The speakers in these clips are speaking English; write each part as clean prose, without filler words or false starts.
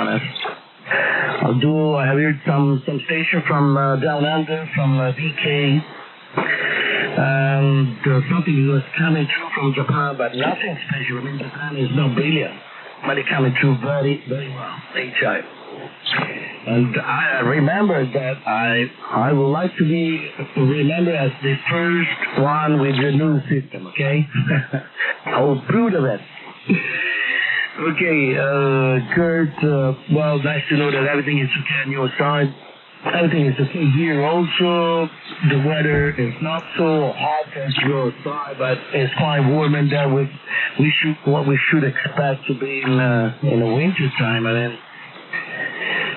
honest. Although I have heard some station from down under, from VK, and something was coming through from Japan, but nothing special. I mean, Japan is not brilliant, but it's coming through very, very well, HI. And I remember that I would like to be remembered as the first one with the new system, okay? I will prove of it. Okay, Kurt, well, nice to know that everything is okay on your side. Everything is okay here also. The weather is not so hot as your side, but it's quite warm in there with what we should expect to be in the winter time. I mean,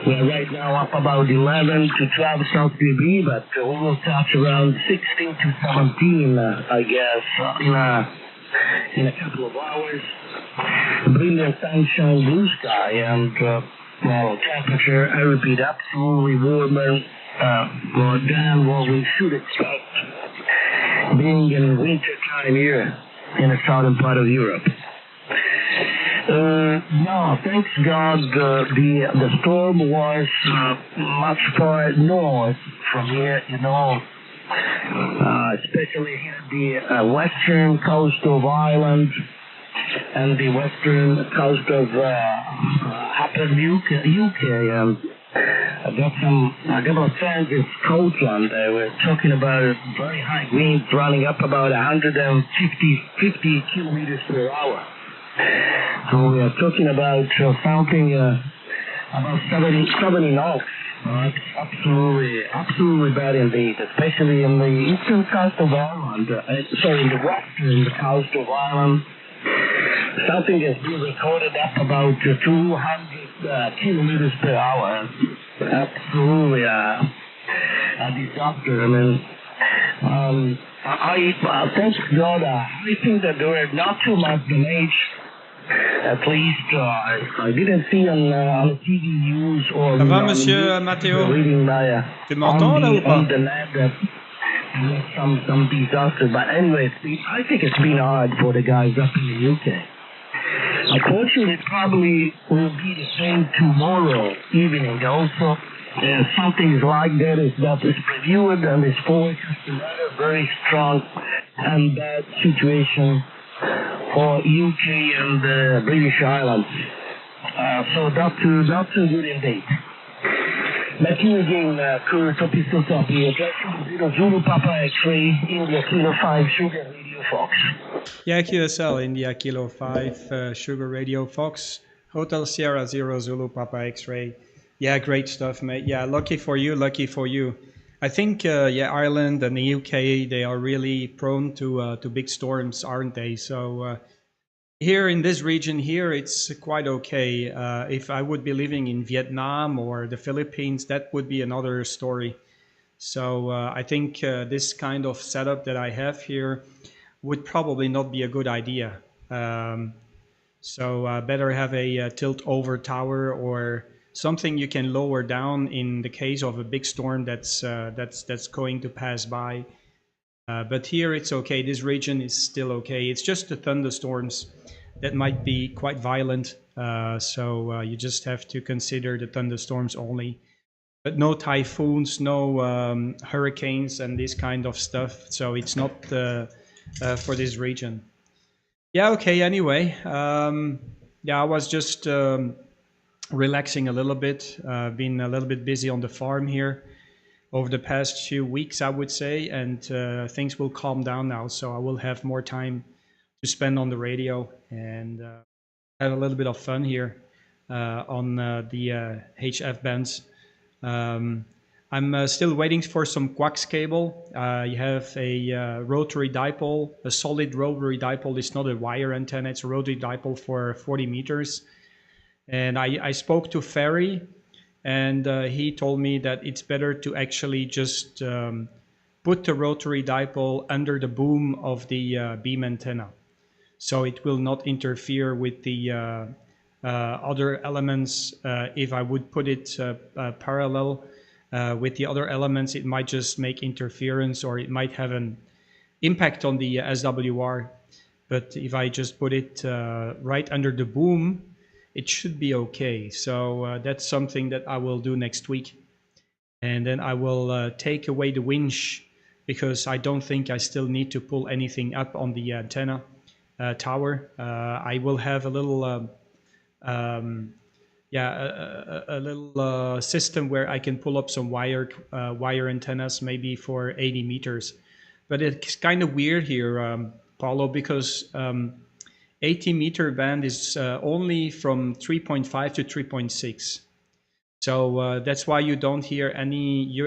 we're right now up about 11 to 12 South degree, but we will touch around 16 to 17, I guess, in a couple of hours. Brilliant sunshine, blue sky, and well, temperature, I repeat, absolutely warmer than what we should expect being in winter time here in the southern part of Europe. No, thanks God, the storm was much far north from here, you know, especially here the western coast of Ireland and the western coast of upper UK. I got my friends in Scotland. They were talking about very high winds running up about 150 kilometers per hour. So we are talking about something about 70 knots. Absolutely bad indeed, especially in the eastern coast of Ireland. In the western coast of Ireland. Something has been recorded up about 200 kilometers per hour. Absolutely a disaster. I mean, I thank God. I think that there were not too much damage. At least I didn't see on the TV news or Ça va, Monsieur Matteo? reading by Tu m'entends là ou pas? on the net that some disaster. But anyway, I think it's been hard for the guys up in the UK. Unfortunately, it probably will be the same tomorrow evening. Also, something like that is previewed and is forecast another very strong and bad situation for UK and the British Islands. So not too good indeed. Back in again, Kurt, Pistol Copy, address Zulu Papa X-Ray, India Kilo 5, Sugar Radio Fox. Yeah, QSL, India Kilo 5, Sugar Radio Fox, Hotel Sierra 0, Zulu Papa X-Ray. Yeah, great stuff, mate. Yeah, lucky for you, lucky for you. I think, Ireland and the UK, they are really prone to big storms, aren't they? So here in this region here, it's quite okay. If I would be living in Vietnam or the Philippines, that would be another story. So I think this kind of setup that I have here would probably not be a good idea. So better have a tilt over tower or something you can lower down in the case of a big storm that's going to pass by. But here it's okay. This region is still okay. It's just the thunderstorms that might be quite violent. So you just have to consider the thunderstorms only. But no typhoons, no hurricanes and this kind of stuff. So it's not for this region. Yeah, okay, anyway. I was just relaxing a little bit. Been a little bit busy on the farm here over the past few weeks, I would say. And things will calm down now. So I will have more time to spend on the radio and have a little bit of fun here on the HF bands. I'm still waiting for some coax cable. You have a rotary dipole, a solid rotary dipole. It's not a wire antenna, it's a rotary dipole for 40 meters. And I spoke to Ferry, and he told me that it's better to actually just put the rotary dipole under the boom of the beam antenna. So it will not interfere with the other elements. If I would put it parallel with the other elements, it might just make interference, or it might have an impact on the SWR. But if I just put it right under the boom, it should be okay. So that's something that I will do next week. And then I will take away the winch, because I don't think I still need to pull anything up on the antenna tower. I will have a little a little system where I can pull up some wire antennas, maybe for 80 meters. But it's kind of weird here, Paulo, because 80-meter band is only from 3.5 to 3.6. So that's why you don't hear any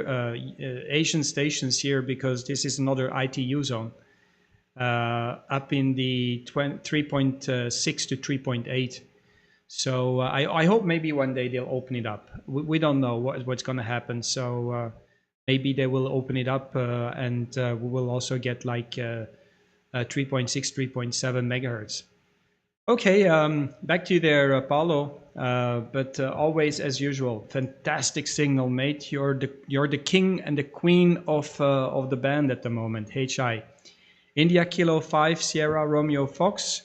Asian stations here, because this is another ITU zone up in the 3.6 to 3.8. So I hope maybe one day they'll open it up. We don't know what's going to happen. So maybe they will open it up and we will also get like 3.6, 3.7 megahertz. Okay, back to you there, Paulo. But always as usual, fantastic signal, mate. You're the king and the queen of the band at the moment. HI, India Kilo 5 Sierra Romeo Fox.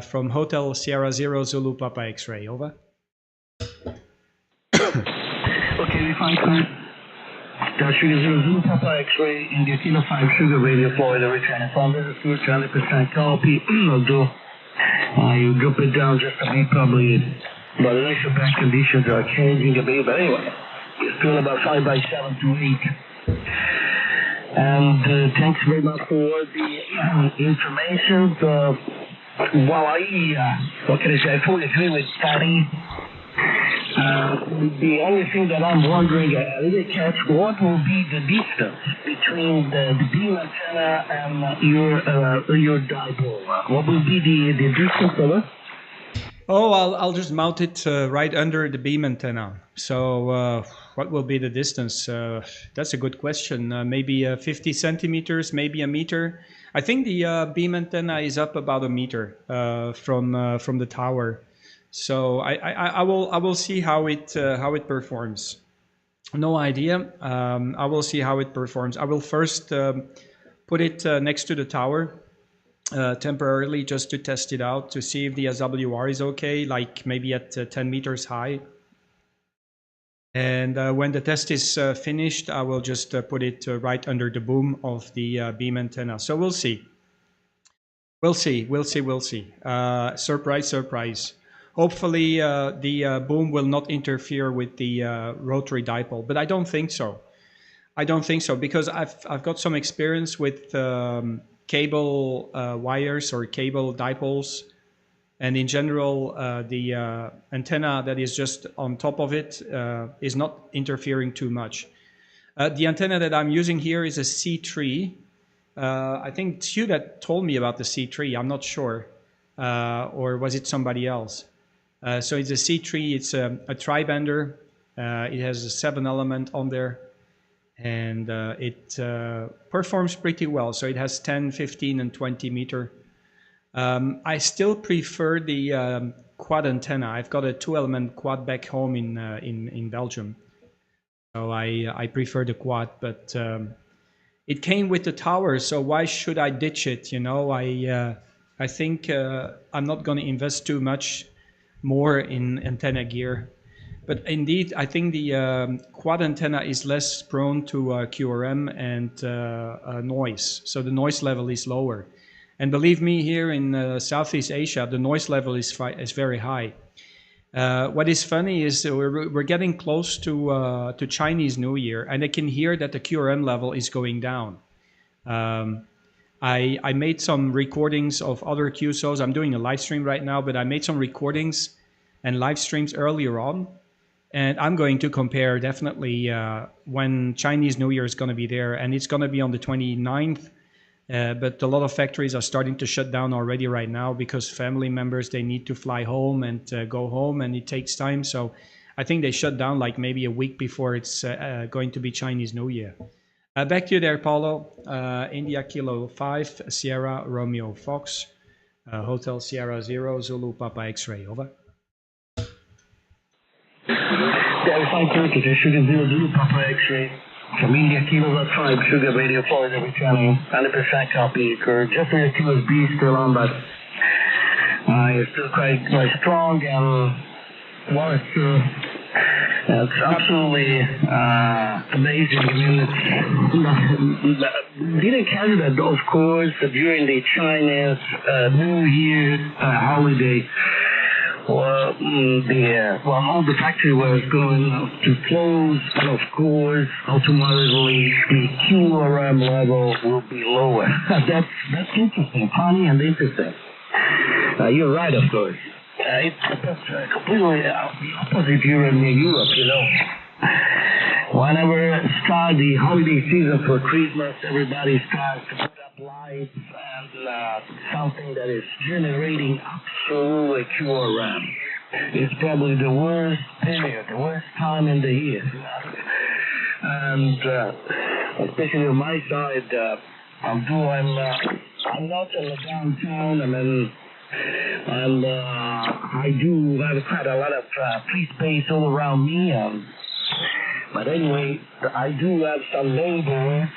From Hotel Sierra 0 Zulu Papa X-ray, over. Okay, we find time. Sugar 0 Zulu Papa X-ray, India Kilo 5 Sugar Radio Florida, returning from this is 100% copy. I'll do. You drop it down just a bit, probably, but the initial back conditions are changing a bit, but anyway, it's still about 5 by 7 to 8. And thanks very much for the information. Well, what can I say? I fully agree with Patty. The only thing that I'm wondering, I didn't catch, what will be the distance between the beam antenna and your dipole? What will be the distance of it? Oh, I'll just mount it right under the beam antenna. So what will be the distance? That's a good question. Maybe 50 centimeters, maybe a meter. I think the beam antenna is up about a meter from the tower. So I will see how it performs. No idea. I will see how it performs. I will first put it next to the tower temporarily, just to test it out, to see if the SWR is okay, like maybe at 10 meters high. And when the test is finished, I will just put it right under the boom of the beam antenna. So we'll see. We'll see. Surprise, surprise. Hopefully the boom will not interfere with the rotary dipole, but I don't think so. Because I've got some experience with cable wires or cable dipoles, and in general the antenna that is just on top of it is not interfering too much. The antenna that I'm using here is a C3. I think it's you that told me about the C3. I'm not sure, or was it somebody else? So it's a C3. It's a tri-bander. It has a 7-element on there, and it performs pretty well. So it has 10, 15, and 20 meter. I still prefer the quad antenna. I've got a 2-element quad back home in Belgium, so I prefer the quad. But it came with the tower, so why should I ditch it? You know, I think I'm not going to invest too much more in antenna gear. But indeed, I think the quad antenna is less prone to QRM and noise, so the noise level is lower. And believe me, here in Southeast Asia, the noise level is very high. What is funny is we're getting close to Chinese New Year, and I can hear that the QRM level is going down. I made some recordings of other QSOs. I'm doing a live stream right now, but I made some recordings and live streams earlier on. And I'm going to compare definitely when Chinese New Year is going to be there. And it's going to be on the 29th. But a lot of factories are starting to shut down already right now because family members, they need to fly home and go home, and it takes time. So I think they shut down like maybe a week before it's going to be Chinese New Year. Back to you there, Paulo. India Kilo 5, Sierra Romeo Fox, Hotel Sierra 0, Zulu Papa X-ray, over. Yeah, fine, Turkish, Sugar 0, Zulu Papa X-ray. From India Kilo 5, Sugar Radio Florida, returning 100% copy. Just for your QSB still on, but It's still quite strong, and well, it's absolutely amazing. I mean, didn't count that, of course, during the Chinese New Year holiday. All the factory was going to close, and of course, automatically the QRM level will be lower. That's interesting, funny and interesting. You're right, of course. It's completely the opposite here in Europe, you know. Whenever start the holiday season for Christmas, everybody starts to put up lights and something that is generating absolutely QRM. It's probably the worst period, the worst time in the year. And especially on my side, although I'm not in the downtown, I mean, I do have quite a lot of free space all around me. But anyway, I do have some neighbors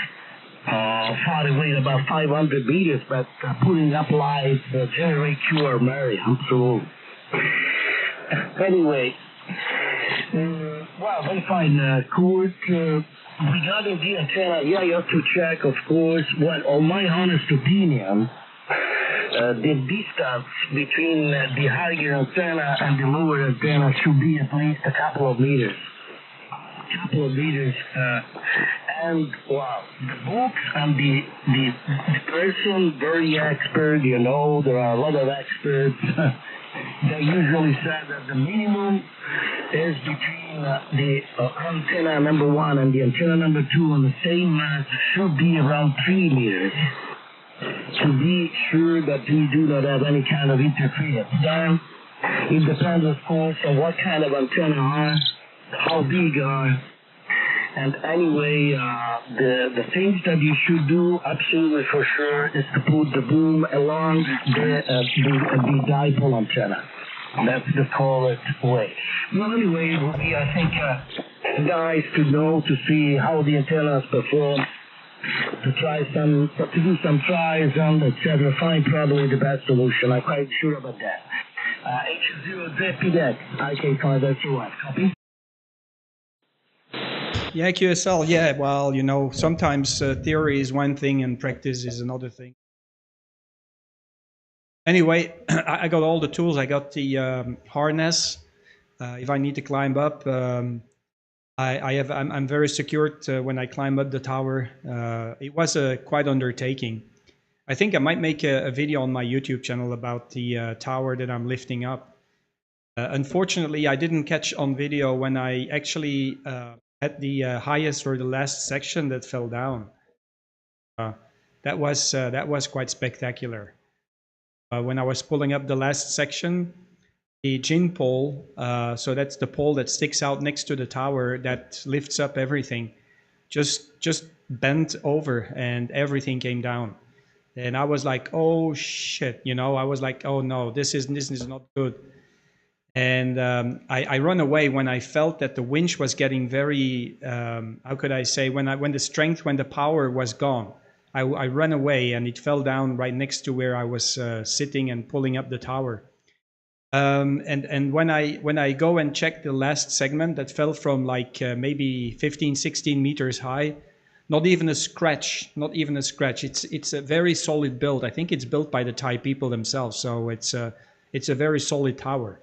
far away, about 500 meters, but putting up lights generate QRM, absolutely. Anyway, well, very fine, Kurt. Regarding the antenna, yeah, you have to check, of course. Well, on my honest opinion, the distance between the higher antenna and the lower antenna should be at least a couple of meters. And wow, the books and the person, very expert, you know, there are a lot of experts. They usually say that the minimum is between the antenna number 1 and the antenna number 2 on the same mast should be around 3 meters. To be sure that we do not have any kind of interference. Then it depends, of course, on what kind of antenna are, how big are, and anyway, the things that you should do, absolutely for sure, is to put the boom along the dipole antenna. That's the correct way. Well, anyway, it would be, I think, nice to know, to see how the antennas perform, to do some tries and etc. Find probably the best solution. I'm quite sure about that. HS0ZPX, IK5SOS, copy? Yeah, QSL, yeah, well, you know, sometimes theory is one thing and practice is another thing. Anyway, I got all the tools. I got the harness. If I need to climb up, I'm very secured when I climb up the tower. It was a quite undertaking. I think I might make a video on my YouTube channel about the tower that I'm lifting up. Unfortunately, I didn't catch on video when I actually at the highest or the last section that fell down. That was quite spectacular. When I was pulling up the last section, the gin pole, so that's the pole that sticks out next to the tower that lifts up everything, just bent over and everything came down. And I was like, oh shit, you know, I was like, oh no, this is not good. And I run away when I felt that the winch was getting very, how could I say, when the power was gone. I ran away and it fell down right next to where I was sitting and pulling up the tower. And when I go and check the last segment that fell from like maybe 15-16 meters high, not even a scratch. It's a very solid build. I think it's built by the Thai people themselves, so it's a very solid tower.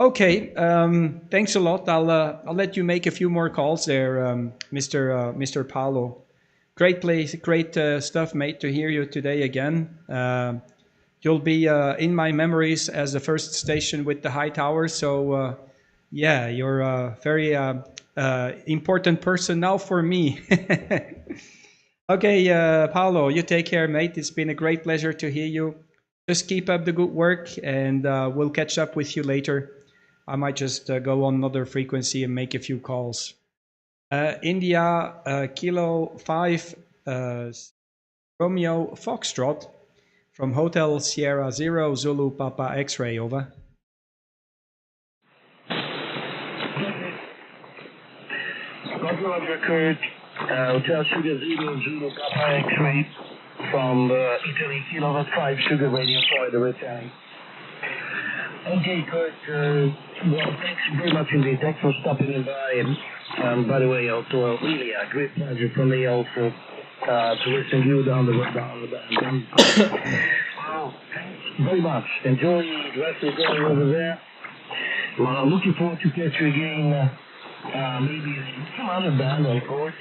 Okay, thanks a lot. I'll let you make a few more calls there, Mr. Paolo. Great place, great stuff, mate, to hear you today again. You'll be in my memories as the first station with the high tower. So yeah, you're a very important person now for me. Okay, Paolo, you take care, mate. It's been a great pleasure to hear you. Just keep up the good work, and we'll catch up with you later. I might just go on another frequency and make a few calls. India, Kilo 5, Romeo Foxtrot from Hotel Sierra 0 Zulu Papa X-ray, over. Roger, Kurt. Hotel Sugar 0 Zulu Papa X-ray. from Italy, Kilo 5 Sugar Radio, Florida, returning. Okay, Kurt, well, thanks very much indeed. Thanks for stopping in by. And by the way, also, really a great pleasure for me also to listen to you down the band. Well, thanks very much. Enjoy the rest of the day over there. Well, looking forward to catch you again, maybe in some other band, of course.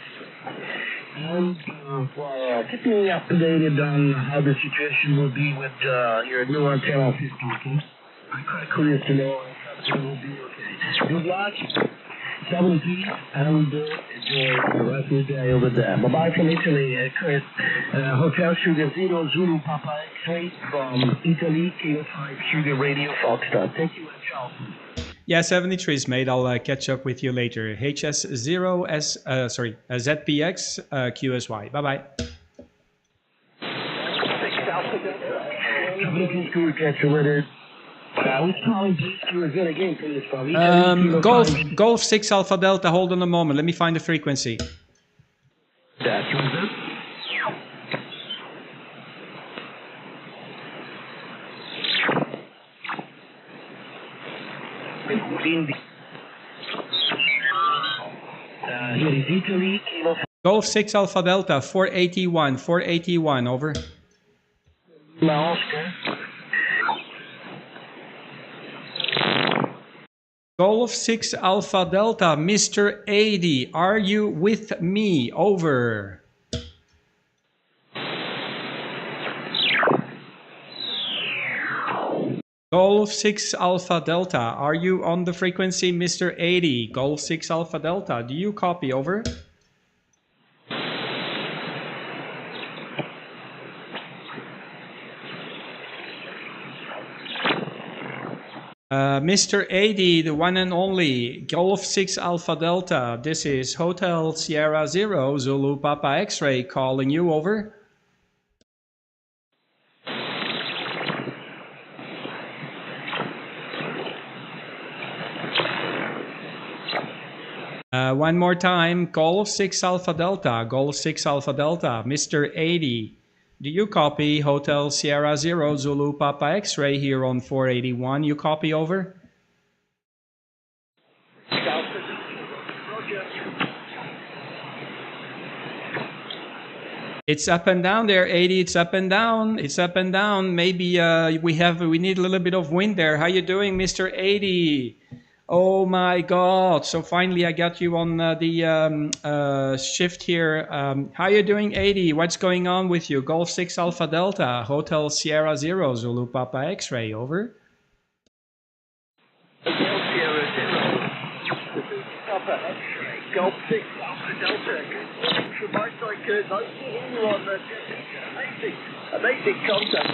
And, well, keep me updated on how the situation will be with your new antenna system, okay? I'm quite curious to know if it will be okay. Good luck, 73, and enjoy the rest of the day over there. Bye-bye from Italy, Chris. Hotel Sugar Zero, Zulu Papa X-Ray from Italy, Kilo 5 Sugar Radio, Foxtrot. Thank you and ciao. Yeah, 73 is made. I'll catch up with you later. HS0ZPX QSY. Bye-bye. 73 cool, catch you later. Which calling please to again please from Golf 6 Alpha Delta, hold on a moment. Let me find the frequency. That's here is Italy, Kilo. Golf 6 Alpha Delta, 481, over. Now, Oscar. Golf 6 Alpha Delta, Mr. 80, are you with me? Over. Golf 6 Alpha Delta, are you on the frequency, Mr. 80? Golf 6 Alpha Delta, do you copy? Over. Mr. 80, the one and only, Golf 6 Alpha Delta, this is Hotel Sierra Zero, Zulu Papa X-Ray calling you, over. One more time, Golf 6 Alpha Delta, Golf 6 Alpha Delta, Mr. 80. Do you copy? Hotel Sierra Zero, Zulu Papa X-Ray here on 481. You copy? Over. It's up and down there, 80. It's up and down. It's up and down. Maybe we need a little bit of wind there. How you doing, Mr. 80? Oh my God! So finally, I got you on the shift here. How you doing, 80? What's going on with you? Golf 6 Alpha Delta, Hotel Sierra Zero, Zulu Papa X-Ray, over. Hotel Sierra Zero, Zulu Papa X-Ray, Golf 6 Alpha Delta. From my side, Kurt, nice to hear you on the amazing content.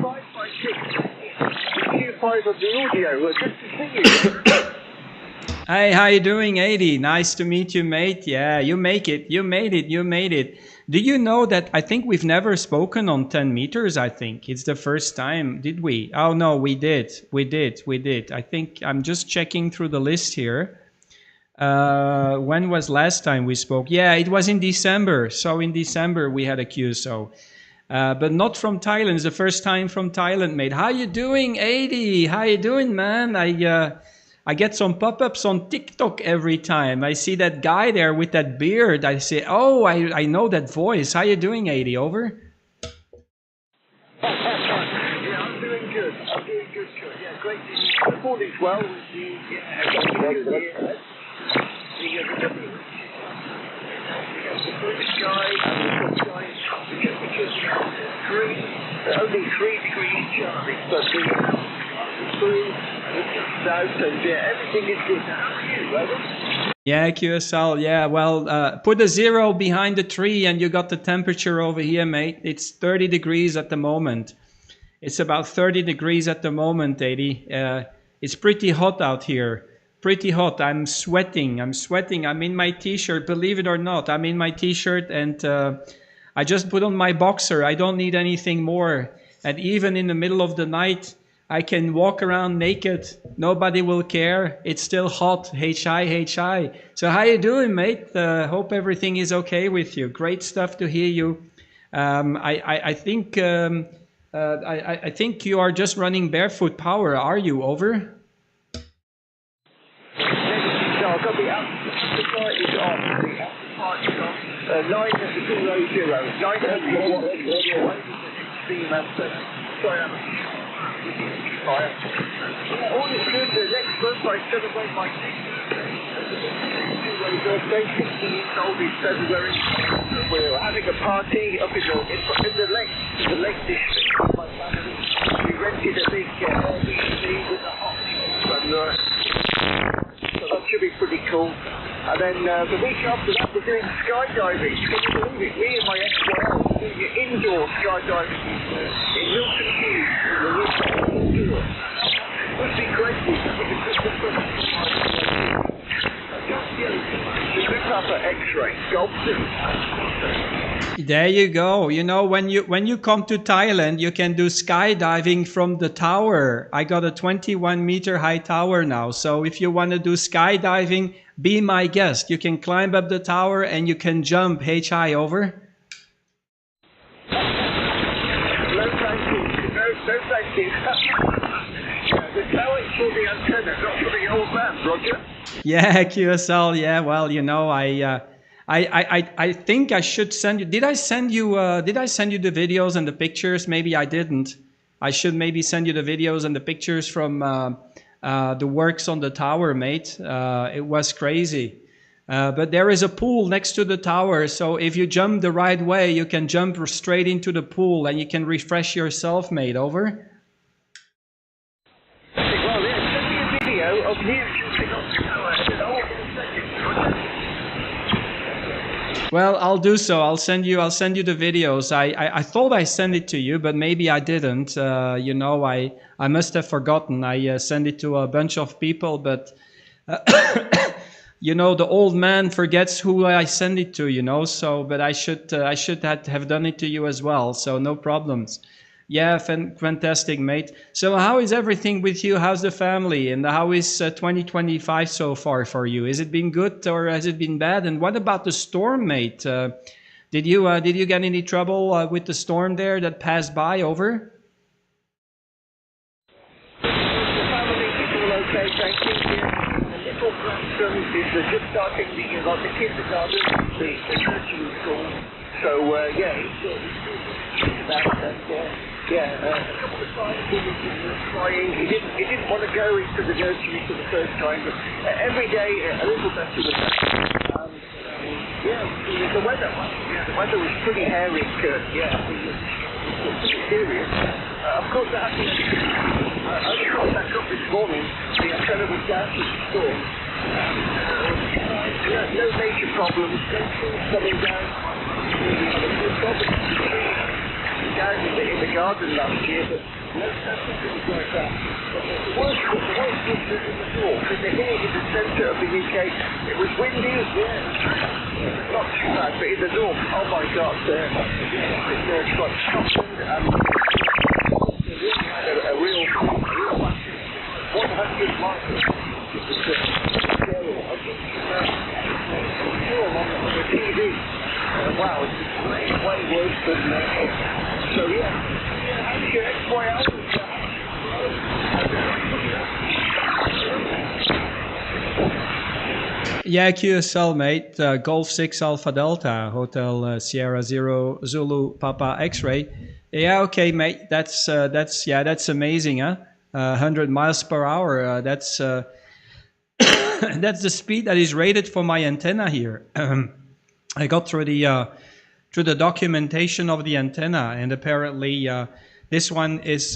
556. Q5 of the audio. Good to see you. Hey, how you doing, 80? Nice to meet you, mate. Yeah, you make it. You made it. You made it. Do you know that I think we've never spoken on 10 meters, I think. It's the first time. Did we? Oh, no, we did. We did. I think I'm just checking through the list here. When was last time we spoke? Yeah, it was in December. So in December, we had a QSO. But not from Thailand. It's the first time from Thailand, mate. How you doing, 80? How you doing, man? I get some pop-ups on TikTok every time. I see that guy there with that beard. I say, oh, I know that voice. How you doing, 80? Over? Yeah, I'm doing good. Yeah, great. The morning's well. The blue sky and the sunshine. Only 3 degrees Charlie, but the blue, south, and yeah, everything is good. How are you, brother? Yeah, QSL, yeah, well, put a 0 behind the tree and you got the temperature over here, mate. It's 30 degrees at the moment. It's about 30 degrees at the moment, 80. It's pretty hot out here. Pretty hot. I'm sweating. I'm in my t-shirt, believe it or not. I'm in my t-shirt and I just put on my boxer. I don't need anything more. And even in the middle of the night, I can walk around naked. Nobody will care. It's still hot. HI. So how you doing, mate? Hope everything is okay with you. Great stuff to hear you. I think I think you are just running barefoot power. Are you? Over? No, I've got the appetite is on. The appetite is on. 900. 900. Sorry, fire. Yeah, all is good. The next month I celebrate my 60th birthday. 60 years old in February. We're having a party up in the Lake District with my family. We rented a big Airbnb with a hot tub. So that should be pretty cool. And then the week after that, we're doing skydiving. Can you believe it? Me and my ex-wife are doing indoor skydiving in Milton Keynes. Indoor. It would be crazy. X-ray, Golf 2. There you go. You know, when you come to Thailand, you can do skydiving from the tower. I got a 21-meter high tower now. So if you want to do skydiving, be my guest. You can climb up the tower and you can jump HI over. No, thank you. No, thank you. The tower is for the antenna, not for the old man, Roger. Yeah, QSL. Yeah, well, you know, I think I should send you. Did I send you the videos and the pictures? Maybe I didn't. I should maybe send you the videos and the pictures from the works on the tower, mate. It was crazy. But there is a pool next to the tower, so if you jump the right way, you can jump straight into the pool and you can refresh yourself, mate. Over. Well, yeah, send me a video of you jumping off the tower. Well, I'll do so. I'll send you the videos. I thought I sent it to you, but maybe I didn't. You know, I must have forgotten. I sent it to a bunch of people, but you know, the old man forgets who I send it to. You know, so but I should have done it to you as well. So no problems. Yeah, fantastic, mate. So how is everything with you? How's the family? And how is 2025 so far for you? Has it been good or has it been bad? And what about the storm, mate? Did you get any trouble with the storm there that passed by? Over? The family is all okay, thank you. The little grandson is just starting the kindergarten, the nursery school. So yeah, he's that and yeah, a couple of times he was crying. He didn't want to go into the nursery for the first time, but every day a little better with that. Yeah, the weather. Yeah, the weather was pretty hairy. Yeah, it was pretty serious. Of course, I only got back up this morning. The antenna was down to the storm. No major problems. No trees coming down. No problems down in the garden last year, but no things like that. But the worst was in the north, in the centre of the UK. It was windy, yeah, not too bad, but in the north, oh my God, it's like Scotland and a real 100 miles. On the TV. Wow, it's way worse than so yeah. How's your ex-boy out? Yeah, QSL, mate. Golf 6 Alpha Delta, Hotel Sierra 0 Zulu Papa X-ray. Yeah, okay, mate. That's amazing, huh? 100 miles per hour. That's that's the speed that is rated for my antenna here. I got through the documentation of the antenna, and apparently this one is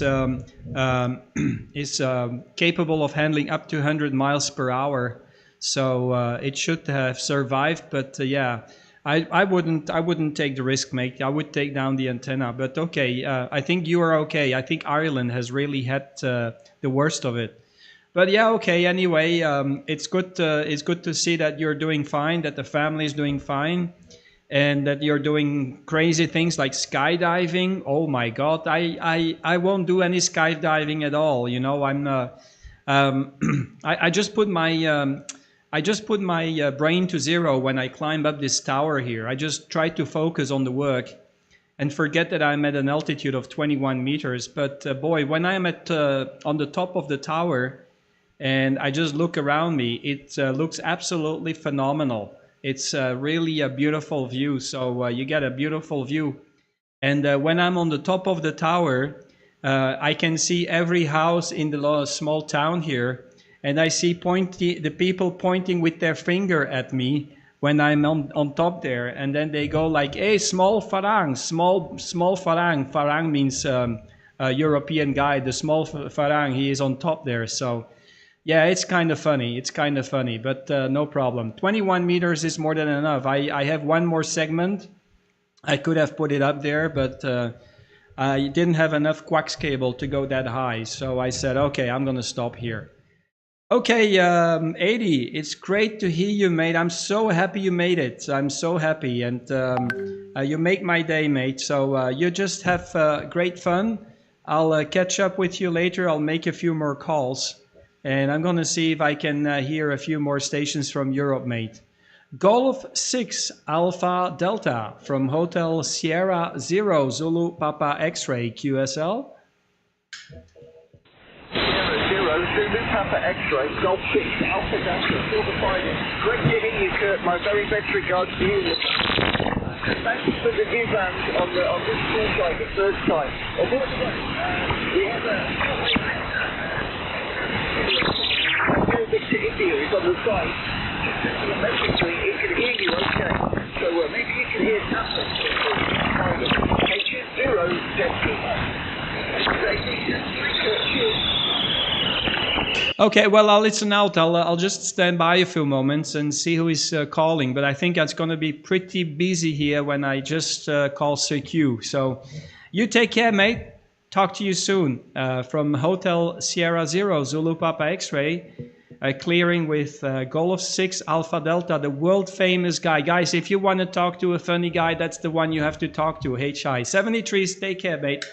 capable of handling up to 100 miles per hour. So it should have survived, but yeah, I wouldn't take the risk, mate. I would take down the antenna, but okay. I think you are okay. I think Ireland has really had the worst of it. But yeah, okay. Anyway, it's good to see that you're doing fine, that the family is doing fine, and that you're doing crazy things like skydiving. Oh my God, I won't do any skydiving at all. You know, I just put my brain to zero when I climb up this tower here. I just try to focus on the work, and forget that I'm at an altitude of 21 meters. But boy, when I'm at on the top of the tower and I just look around me, it looks absolutely phenomenal. It's really a beautiful view. So you get a beautiful view. And when I'm on the top of the tower, I can see every house in the small town here. And I see the people pointing with their finger at me when I'm on top there. And then they go like, hey, small farang, small farang. Farang means a European guy. The small farang, he is on top there. So yeah, it's kind of funny. It's kind of funny, but no problem. 21 meters is more than enough. I have one more segment. I could have put it up there, but I didn't have enough coax cable to go that high. So I said, okay, I'm going to stop here. Okay, 80, it's great to hear you, mate. I'm so happy you made it. I'm so happy. And you make my day, mate. So you just have great fun. I'll catch up with you later. I'll make a few more calls. And I'm going to see if I can hear a few more stations from Europe, mate. Golf 6 Alpha Delta from Hotel Sierra 0 Zulu Papa X-Ray QSL. Sierra 0 Zulu Papa X-Ray Golf 6 Alpha Delta. Still the final. Great to hear you, Kurt. My very best regards to you. Thank you for the new band on this call side, the third time. And by the way, we have Victor India is on the side. Basically, it can hear you okay. So maybe you can hear nothing. HS0ZPX. Okay, well, I'll listen out. I'll just stand by a few moments and see who is calling. But I think that's going to be pretty busy here when I just call CQ. So you take care, mate. Talk to you soon. From Hotel Sierra 0 Zulu Papa X-Ray. Clearing with Golf 6 Alpha Delta, the world famous guy. Guys, if you want to talk to a funny guy, that's the one you have to talk to. HI73, take care, mate.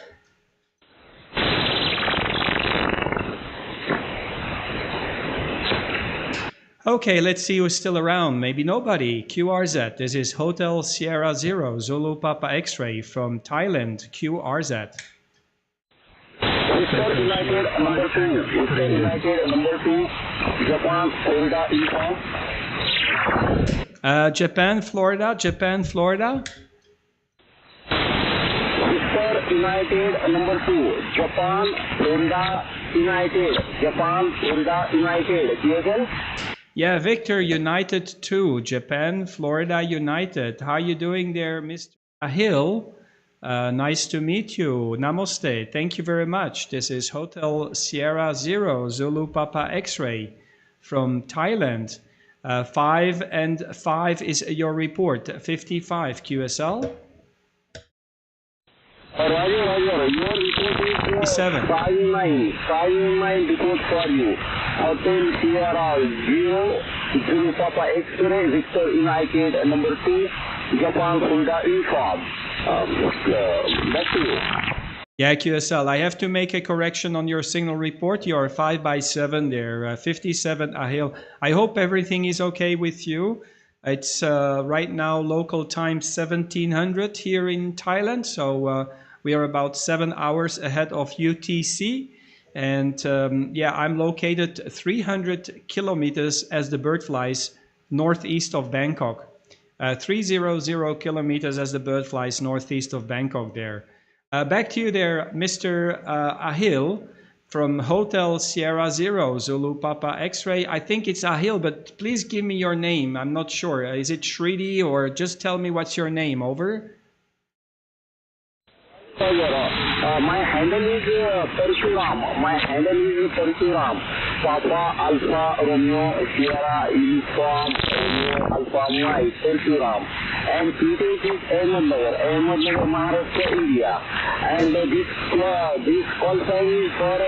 Okay, let's see who's still around. Maybe nobody. QRZ. This is Hotel Sierra 0 Zulu Papa X-Ray from Thailand. QRZ. United number 2, United number 2, Japan, Florida, inform. Japan, Florida. United number 2, Japan, Florida, United. Japan, Florida, United. Again? Yeah, Victor, United 2, Japan, Florida, United. How are you doing there, Mr. Ahil? Nice to meet you. Namaste. Thank you very much. This is Hotel Sierra 0 Zulu Papa X-Ray from Thailand. 5 and 5 is your report. 55 QSL. Roger. Your report is 7. 59 report for you. Hotel Sierra 0 Zulu Papa X-Ray Victor United number 2 Japan Florida inform. Back to you. Yeah, QSL, I have to make a correction on your signal report. You are 5 by 7 there, 57 Ahil. I hope everything is okay with you. It's right now local time 1700 here in Thailand. So we are about 7 hours ahead of UTC. And yeah, I'm located 300 kilometers as the bird flies northeast of Bangkok. 300 kilometers as the bird flies northeast of Bangkok there. Back to you there, Mr. Ahil from Hotel Sierra 0 Zulu Papa X-Ray. I think it's Ahil, but please give me your name. I'm not sure. Is it Shridi or just tell me what's your name? Over. My handle is Parshuram. Papa Alpha Romeo Sierra Uniform Romeo Alpha Mike Parshuram. And it is Ahmednagar, Maharashtra, India. And this call sign is for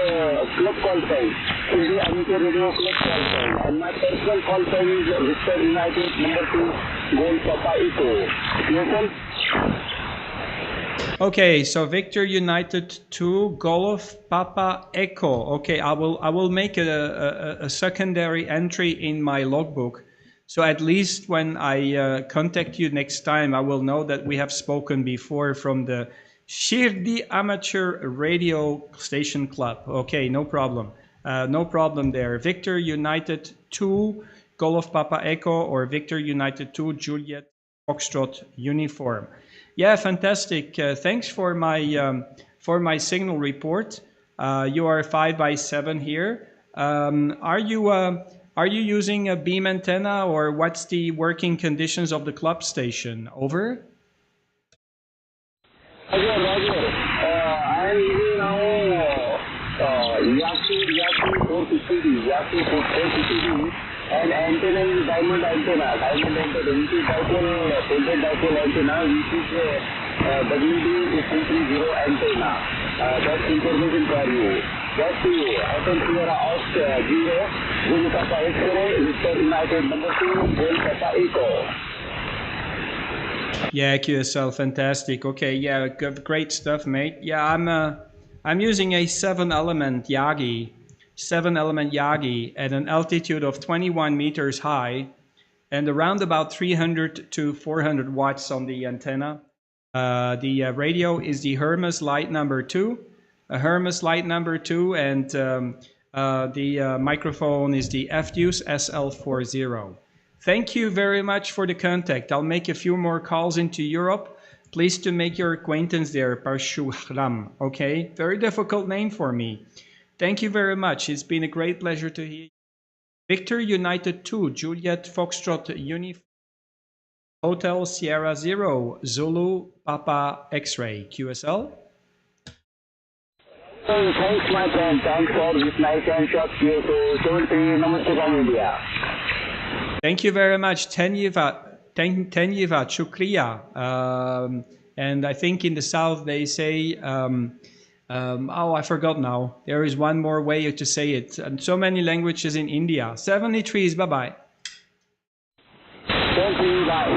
club call sign. Hindi Amateur Radio Club call sign. And my personal call sign is Victor United number 2 Gold Papa Echo. Yes, Okay, so Victor United 2 Golf Papa Echo. Okay, I will make a secondary entry in my logbook So at least when I contact you next time, I will know that we have spoken before from the Shirdi Amateur Radio Station Club. Okay, no problem. No problem there. Victor United 2, Golf Papa Echo, or Victor United 2, Juliet Foxtrot Uniform. Yeah, fantastic. Thanks for my signal report. You are 5x7 here. Are you using a beam antenna, or what's the working conditions of the club station? Over. Roger. I am using now Yaki 450D, and antenna is diamond antenna, which is painted dipole antenna, which is WD-330 antenna. That's information for you. That's you. I can see out 0, Zulu Papa X-ray, Victor United number 2, Golf Papa Echo. Yeah, QSL, fantastic. Okay, yeah, great stuff, mate. Yeah, I'm using a 7-element Yagi at an altitude of 21 meters high, and around about 300 to 400 watts on the antenna. The radio is the Hermes Light number 2, and the microphone is the FDUCE SL40. Thank you very much for the contact. I'll make a few more calls into Europe. Pleased to make your acquaintance there, Parshuhram. Okay, very difficult name for me. Thank you very much. It's been a great pleasure to hear you. Victor United 2, Juliet Foxtrot Uniform, Hotel Sierra 0, Zulu Papa X-ray, QSL. Thanks, my friend. Thanks for this nice and short view to 73. Namaste from India. Thank you very much. Tenyivat, Shukriya. And I think in the south they say, oh, I forgot now. There is one more way to say it. And so many languages in India. 73s, bye-bye. Thank you, bye.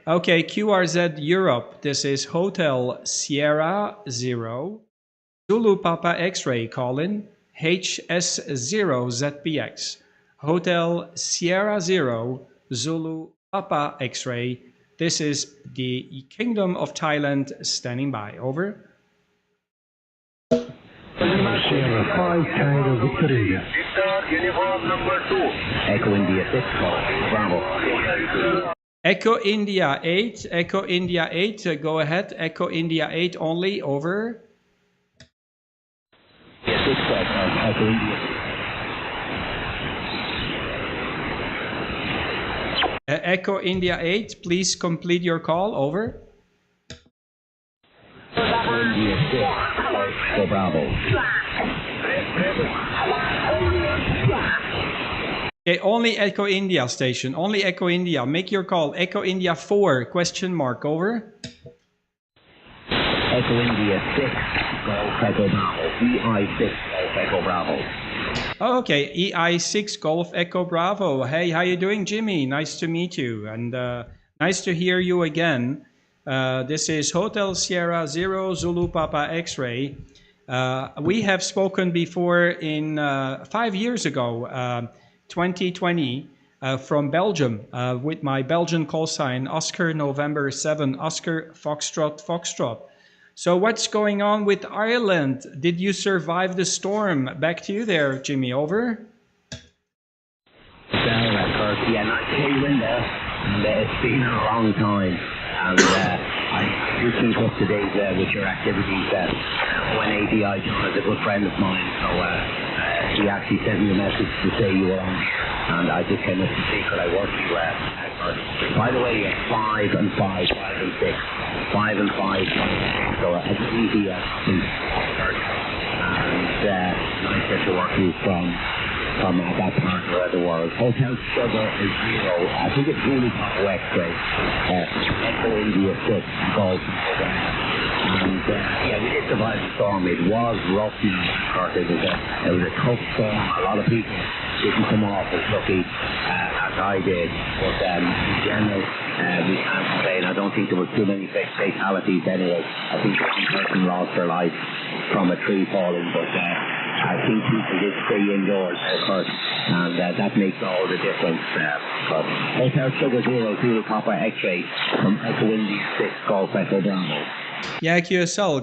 Okay, QRZ Europe. This is Hotel Sierra 0, Zulu Papa X-ray calling, HS0ZPX. Hotel Sierra 0, Zulu Papa X-ray. This is the Kingdom of Thailand standing by. Over. Sierra 5, Tango Victory. Uniform number 2. Echo India 6, Bravo. Echo India 8, Echo India 8, go ahead. Echo India 8 only. Over. Yes, 6, Echo India. Echo India 8, please complete your call. Over. Echo India 6, Echo Bravo. Okay, only Echo India station, only Echo India. Make your call. Echo India 4, question mark. Over. Echo India 6, Golf Echo Bravo. EI6, Golf Echo Bravo. Okay, EI6 Golf Echo Bravo. Hey, how you doing, Jimmy? Nice to meet you, and nice to hear you again. This is Hotel Sierra 0 Zulu Papa X-ray. We have spoken before in 5 years ago, 2020, from Belgium, with my Belgian call sign, Oscar November 7, Oscar Foxtrot Foxtrot. So what's going on with Ireland? Did you survive the storm? Back to you there, Jimmy. Over. Yeah, nice to hear you in there. And it's been a long time. And I do keep up to date with your activities. When ADI John is a good friend of mine, so he actually sent me a message to say you were on. And I just came up to see could I work you first. By the way, you're 5 and 5, 5 and 6. 5 and 5, 5 and 6. So it's easy and nice to work you from that part of the world. Hotel Sugar is 0. I think it's really Papa X-ray. Echo India 6, Golf. And yeah, we did survive the storm. It was rough, you know, of course. It was a tough storm. A lot of people didn't come off as lucky as I did. But in general, we can't complain. I don't think there was too many fatalities anyway. I think one person lost their life from a tree falling, but I think people did stay indoors, of course, and that makes all the difference. But Hotel Sugar Zero, Zulu Papa X-ray from Echo India 6 Golf Echo Bravo. Yeah, QSL,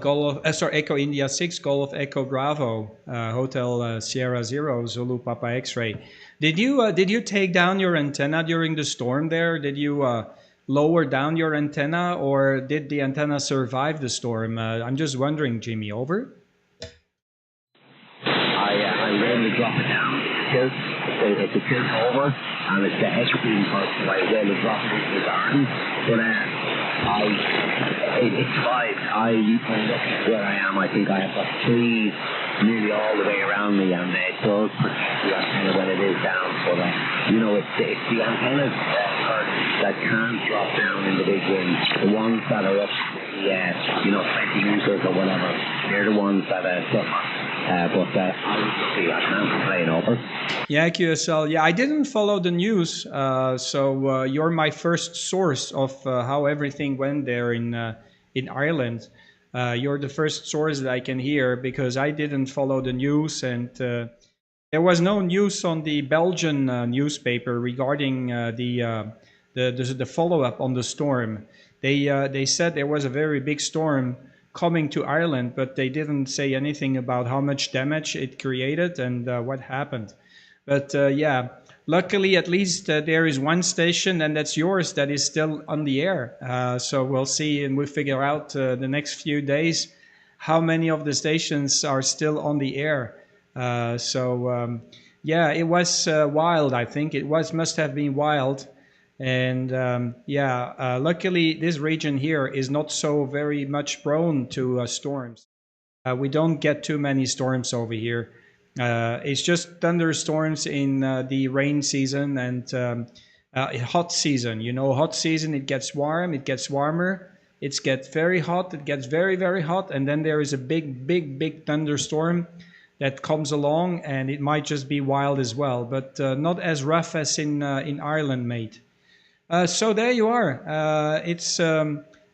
Echo India 6 Golf Echo Bravo, Hotel Sierra Zero, Zulu Papa X-ray. Did you take down your antenna during the storm there? Did you lower down your antenna, or did the antenna survive the storm? I'm just wondering, Jimmy, over? I rarely drop it down. It's a tilt over, and it's the extreme part, so I rarely drop it into the garden. But it survived. You can look at where I am. I think I have got trees nearly all the way around me, and it does protect the antenna when it is down. But it's the antennas that can't drop down in the big winds. The ones that are up, 20 meters or whatever, they're the ones that suffer. But I can't complain, over. Yeah, QSL. Yeah, I didn't follow the news, so you're my first source of how everything went there in Ireland. You're the first source that I can hear, because I didn't follow the news, and there was no news on the Belgian newspaper regarding the follow-up on the storm. They said there was a very big storm coming to Ireland, but they didn't say anything about how much damage it created and what happened. But yeah, luckily at least there is one station, and that's yours, that is still on the air. So we'll see, and we'll figure out the next few days how many of the stations are still on the air. Yeah, it was wild. I think it must have been wild. And luckily this region here is not so very much prone to storms. We don't get too many storms over here. It's just thunderstorms in the rain season and hot season. You know, hot season, it gets warm, it gets warmer, it gets very hot, it gets very, very hot, and then there is a big thunderstorm that comes along, and it might just be wild as well, but not as rough as in Ireland, mate. So there you are. It's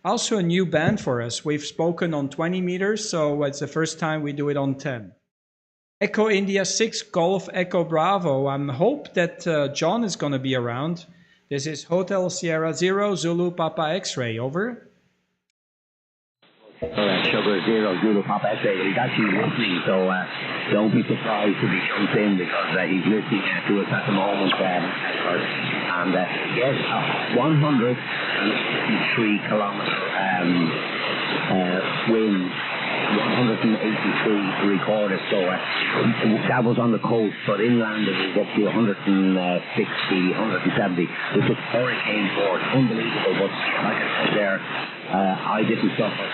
also a new band for us. We've spoken on 20 meters, so it's the first time we do it on 10. Echo India 6 Golf Echo Bravo. I hope that John is going to be around. This is Hotel Sierra Zero Zulu Papa X-ray. Over. Sugar Zero Zulu Papa X-ray. He's actually listening, so don't be surprised if he jumps in, because he's listening to us at the moment. And yes, 153 kilometer wind, 183 recorded. So that was on the coast, but inland it was up to 160, 170. It was hurricane force, unbelievable. But like I said there, I didn't suffer.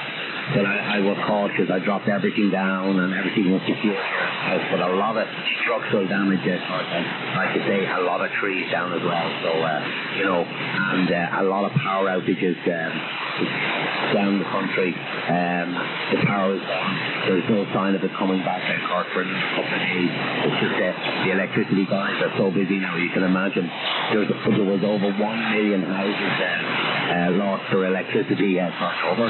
But I was cautious. I dropped everything down, and everything was secure here. But a lot of structural damage, like I say, a lot of trees down as well. So and a lot of power outages down the country. The power is gone. There's no sign of it coming back at Cork for a couple of days. It's just the electricity guys are so busy now. You can imagine there was over 1 million houses lost their electricity at October.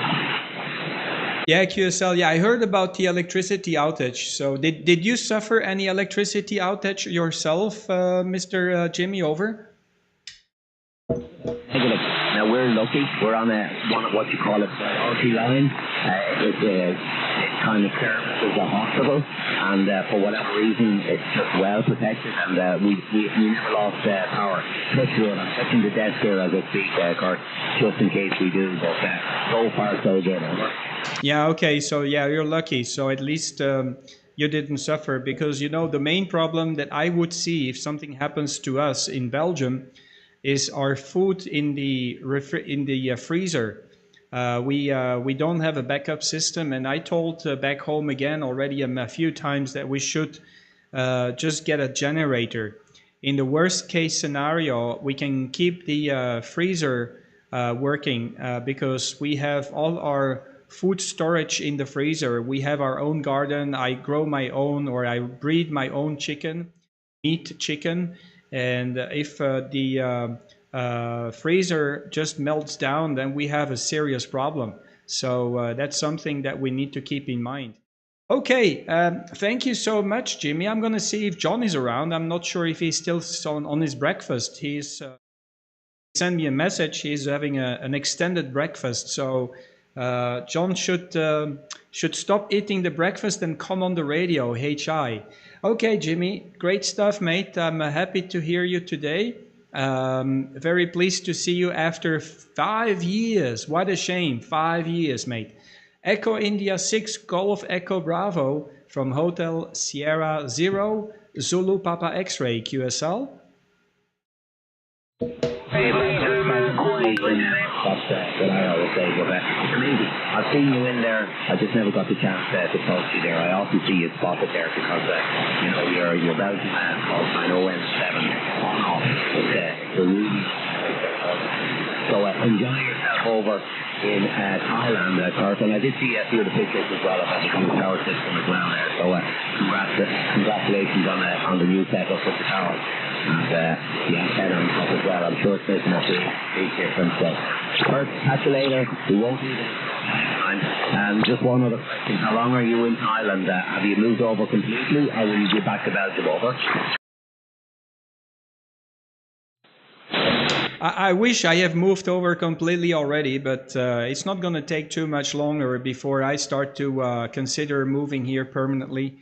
Yeah, QSL. Yeah, I heard about the electricity outage. So did you suffer any electricity outage yourself, Mr. Jimmy? Over. Negative. Now we're lucky. We're on one of what you call a priority line. It kind of serves as a hospital, and for whatever reason, it's just well protected, and we never lost power. Touch wood. I'm touching the desk here as I speak, Kurt, just in case we do. But so far, so good. Yeah, okay, so yeah, you're lucky. So at least you didn't suffer, because, you know, the main problem that I would see if something happens to us in Belgium is our food in the freezer. We don't have a backup system, and I told back home again already a few times that we should just get a generator. In the worst case scenario, we can keep the freezer working because we have all our food storage in the freezer. We have our own garden. I grow my own, or I breed my own meat chicken. And if the freezer just melts down, then we have a serious problem. So that's something that we need to keep in mind. Okay, thank you so much, Jimmy. I'm going to see if John is around. I'm not sure if he's still on his breakfast. He's sent me a message. He's having an extended breakfast. So John should stop eating the breakfast and come on the radio. HI. Okay, Jimmy, great stuff, mate. I'm happy to hear you today. Very pleased to see you after 5 years. What a shame, 5 years, mate. Echo India 6 Golf Echo Bravo from Hotel Sierra 0 Zulu Papa X-Ray QSL. That's what I always say. But it's amazing. I've seen you in there. I just never got the chance to talk to you there. I often see you spotted there because you know you're Belgian man called 907 on off. But really. So enjoy yourself over in Thailand, Kurt. And I did see a few of the pictures as well about the new tower system as well there. So congratulations on the new setup with the tower. And the antenna and stuff as well. I'm sure it's making a big difference. So, Kurt, catch you later. We won't do this time. And just one other question. How long are you in Thailand? Have you moved over completely or will you get back to Belgium over? I wish I have moved over completely already, but it's not going to take too much longer before I start to consider moving here permanently.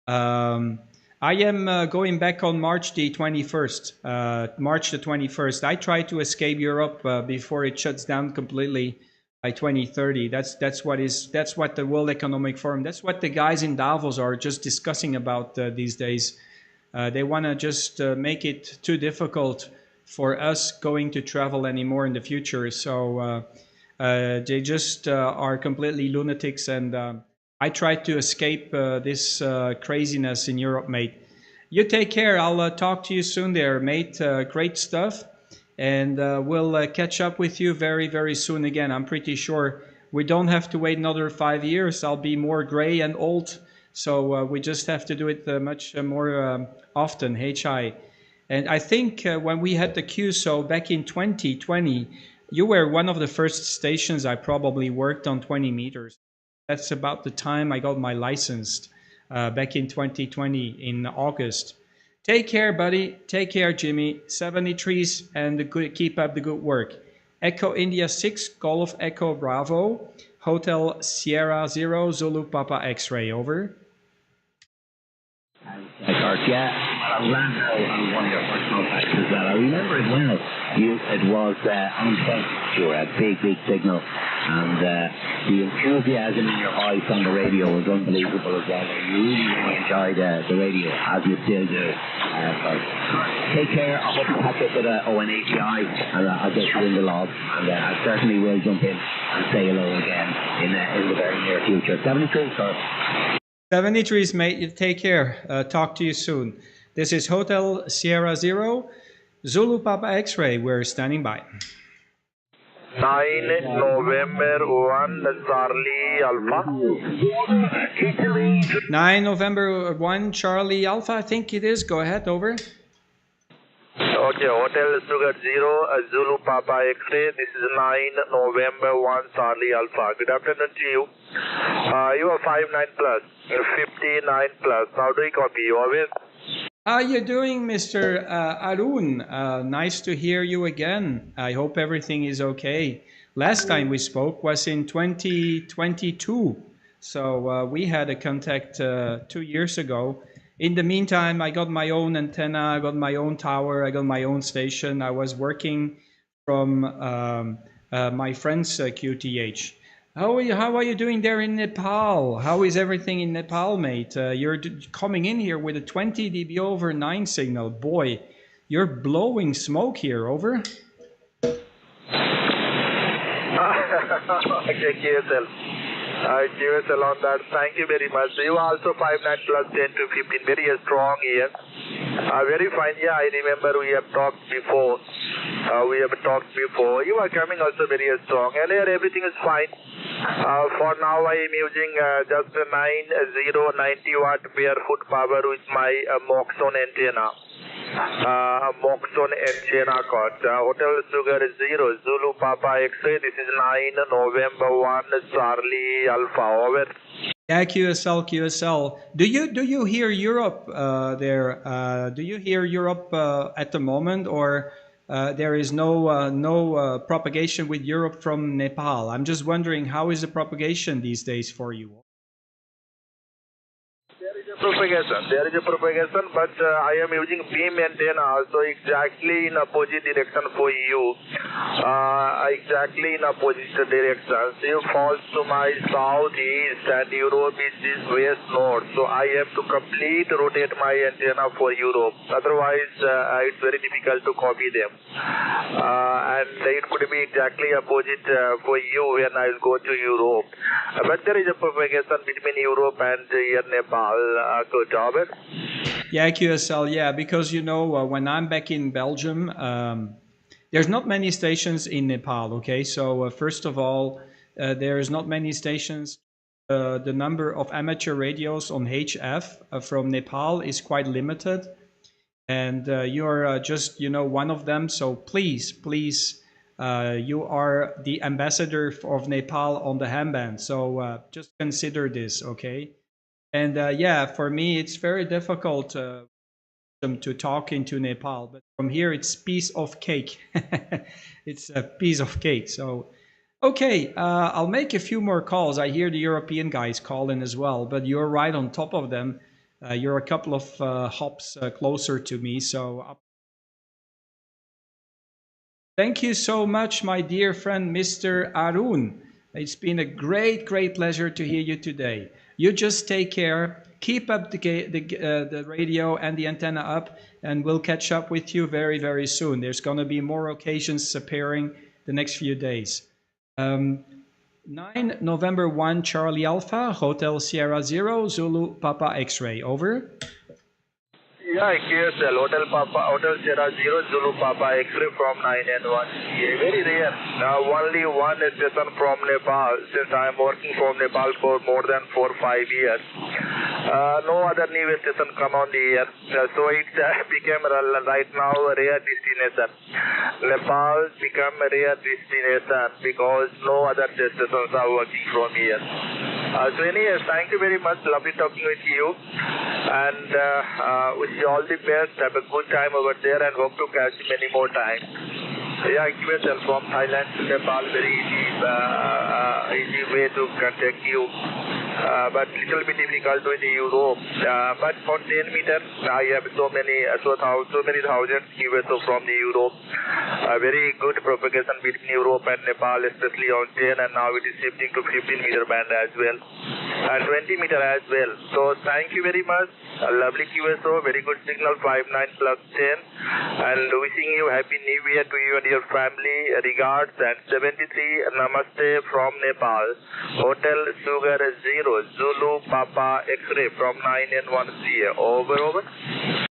I am going back on March the 21st. March the 21st. I try to escape Europe before it shuts down completely by 2030. That's what the World Economic Forum. That's what the guys in Davos are just discussing about these days. They want to just make it too difficult for us going to travel anymore in the future. So they just are completely lunatics, and I try to escape this craziness in Europe, mate. You take care. I'll talk to you soon there, mate. Great stuff. And we'll catch up with you very, very soon again. I'm pretty sure we don't have to wait another 5 years. I'll be more gray and old. So we just have to do it much more often, HI. And I think when we had the QSO back in 2020, you were one of the first stations I probably worked on 20 meters. That's about the time I got my license back in 2020 in August. Take care, buddy. Take care, Jimmy. 73s and keep up the good work. Echo India 6, Golf Echo Bravo, Hotel Sierra 0, Zulu Papa X-Ray, over. Yeah, I ran on one of your first contacts as well. I remember it well. It was on Facebook. You had big signal, and the enthusiasm in your voice on the radio was unbelievable as well. You really enjoyed the radio, as you still do. Take care. I hope you catch up with ONATI, and I'll get you in the log. And I certainly will jump in and say hello again in the very near future. 73, sir. 73s, mate. You take care. Talk to you soon. This is Hotel Sierra 0, Zulu Papa X-Ray. We're standing by. 9 November 1 Charlie Alpha. 9 November 1 Charlie Alpha, I think it is. Go ahead, over. Okay, Hotel Sugar 0 Zulu Papa X-Ray. This is 9 November 1 Charlie Alpha. Good afternoon to you. You are 59 plus, 59 plus. How do you copy? You always? How are you doing, Mr. Arun? Nice to hear you again. I hope everything is okay. Last time we spoke was in 2022. So we had a contact 2 years ago. In the meantime, I got my own antenna, I got my own tower, I got my own station. I was working from my friend's QTH. How are you doing there in Nepal? How is everything in Nepal, mate? You're coming in here with a 20 dB over 9 signal. Boy, you're blowing smoke here, over. Okay, QSL. QSL on that. Thank you very much. You also 59 plus 10 to 15. Very strong here. Very fine. Yeah, I remember we have talked before. You are coming also very strong. Earlier everything is fine. For now I am using just a 90 watt barefoot power with my Moxon antenna. Moxon antenna code. Hotel Sugar 0, Zulu Papa X-ray. This is 9 November 1, Charlie Alpha. Over. Yeah, QSL. Do you hear Europe there? Do you hear Europe at the moment, or there is no propagation with Europe from Nepal? I'm just wondering, how is the propagation these days for you? There is a propagation, but I am using beam antenna, so exactly in opposite direction for you. Exactly in opposite direction. So you fall to my southeast and Europe is west north. So I have to complete rotate my antenna for Europe. Otherwise, it's very difficult to copy them. And it could be exactly opposite for you when I will go to Europe. But there is a propagation between Europe and Nepal. Good job. Yeah, QSL, yeah, because when I'm back in Belgium, there's not many stations in Nepal, okay? So first of all, there's not many stations. The number of amateur radios on HF from Nepal is quite limited. And you're just, one of them. So please, you are the ambassador of Nepal on the ham band. So just consider this, okay? And yeah, for me, it's very difficult to talk into Nepal, but from here, it's piece of cake. It's a piece of cake. So, okay, I'll make a few more calls. I hear the European guys calling as well, but you're right on top of them. You're a couple of hops closer to me. So, thank you so much, my dear friend, Mr. Arun. It's been a great pleasure to hear you today. You just take care, keep up the radio and the antenna up, and we'll catch up with you very soon. There's going to be more occasions appearing the next few days. 9 November 1, Charlie Alpha, Hotel Sierra 0, Zulu Papa X-ray. Over. Yeah, QSL, Hotel Sierra 0, Zulu Papa X-ray from 9 and 1. Yeah, very rare. Only one station from Nepal, since I am working from Nepal for more than 4 or 5 years. No other new station come on the air. So it became right now a rare destination. Nepal become a rare destination because no other stations are working from here. So anyway, thank you very much. Lovely talking with you. And wish you all the best. Have a good time over there and hope to catch you many more times. Yeah, QSL from Thailand to Nepal, very easy way to contact you. But little bit difficult with Europe. But for 10 meters, I have so many thousands QSO from the Europe. Very good propagation between Europe and Nepal, especially on 10, and now it is shifting to 15-meter band as well, and 20 meter as well. So thank you very much. A lovely QSO, very good signal, 59 plus 10, and wishing you Happy New Year to you and your family. Regards and 73 Namaste from Nepal. Hotel Sugar 0, Zulu Papa X-ray from 9 and 1 CA. Over.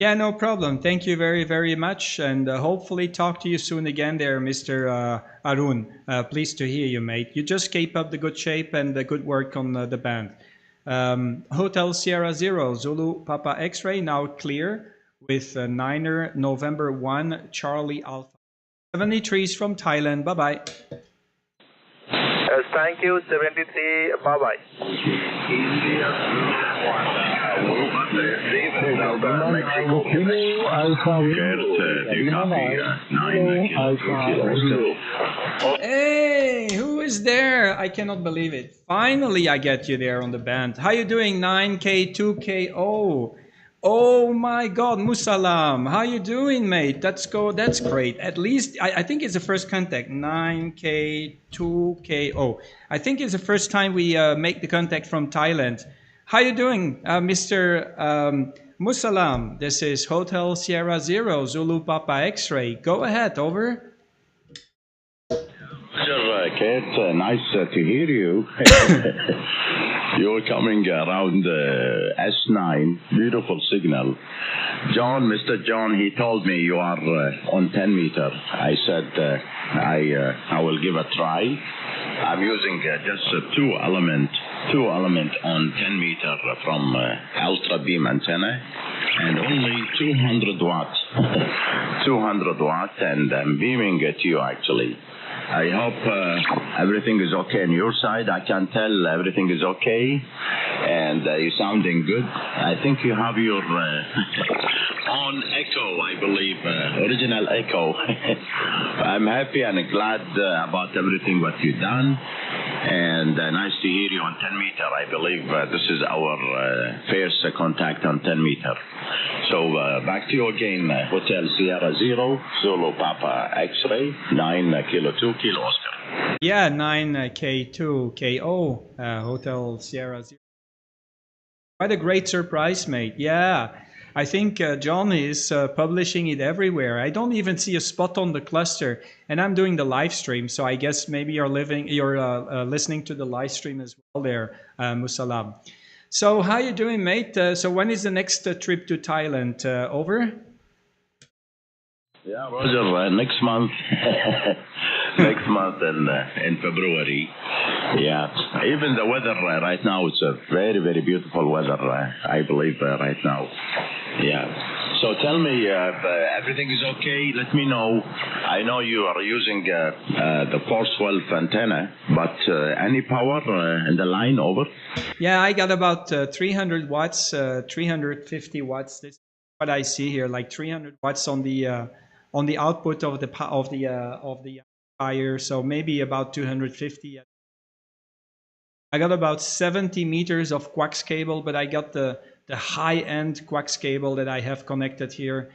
Yeah, no problem. Thank you very much, and hopefully talk to you soon again there, Mr. Arun. Pleased to hear you, mate. You just keep up the good shape and the good work on the band. Hotel Sierra 0, Zulu Papa X-ray, now clear with 9er November 1, Charlie Alpha. 73s from Thailand. Bye-bye. Thank you, 73. Bye-bye. Hey, who is there? I cannot believe it. Finally, I get you there on the band. How you doing? 9K2KO. Oh my God, Musalam. How you doing, mate? That's great. At least, I think it's the first contact. 9K2KO. I think it's the first time we make the contact from Thailand. How you doing, Mr. Musalam? This is Hotel Sierra 0, Zulu Papa X-ray. Go ahead, over. Sure, Kate, nice to hear you. You're coming around S9, beautiful signal. Mr. John, he told me you are on 10 meter. I said I will give a try. I'm using just two element on 10 meter from ultra beam antenna. and only 200 watts. 200 watts, and I'm beaming at you actually. I hope everything is okay on your side. I can tell everything is okay, and you're sounding good. I think you have your own echo, I believe, original echo. I'm happy and glad about everything what you've done, and nice to hear you on 10 meter. I believe this is our first contact on 10 meter. So back to you again, Hotel Sierra Zero, Zulu Papa X-ray, 9 Kilo 2 Kilo Oscar. Yeah, 9K2 KO, Hotel Sierra Zero. Quite a great surprise, mate. Yeah, I think John is publishing it everywhere. I don't even see a spot on the cluster, and I'm doing the live stream, so I guess maybe you're listening to the live stream as well there, Musalam. So how you doing, mate? So when is the next trip to Thailand? Over? Yeah, Roger, next month. Next month in February. Yeah, even the weather right now, it's a very, very beautiful weather, I believe, right now. Yeah. So tell me, everything is okay? Let me know. I know you are using the Force 12 antenna, but any power in the line, over? Yeah, I got about 300 watts, 350 watts. This is what I see here, like 300 watts on the output of the fire. So maybe about 250. I got about 70 meters of coax cable, but I got the high-end coax cable that I have connected here.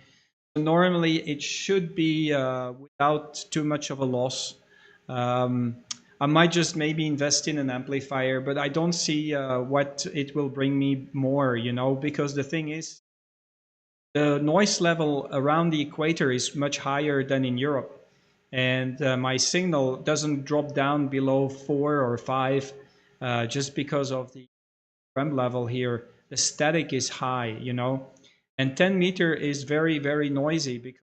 Normally, it should be without too much of a loss. I might just maybe invest in an amplifier, but I don't see what it will bring me more, you know, because the thing is, the noise level around the equator is much higher than in Europe. And my signal doesn't drop down below 4 or 5 just because of the REM level here. The static is high, you know, and 10 meter is very, very noisy because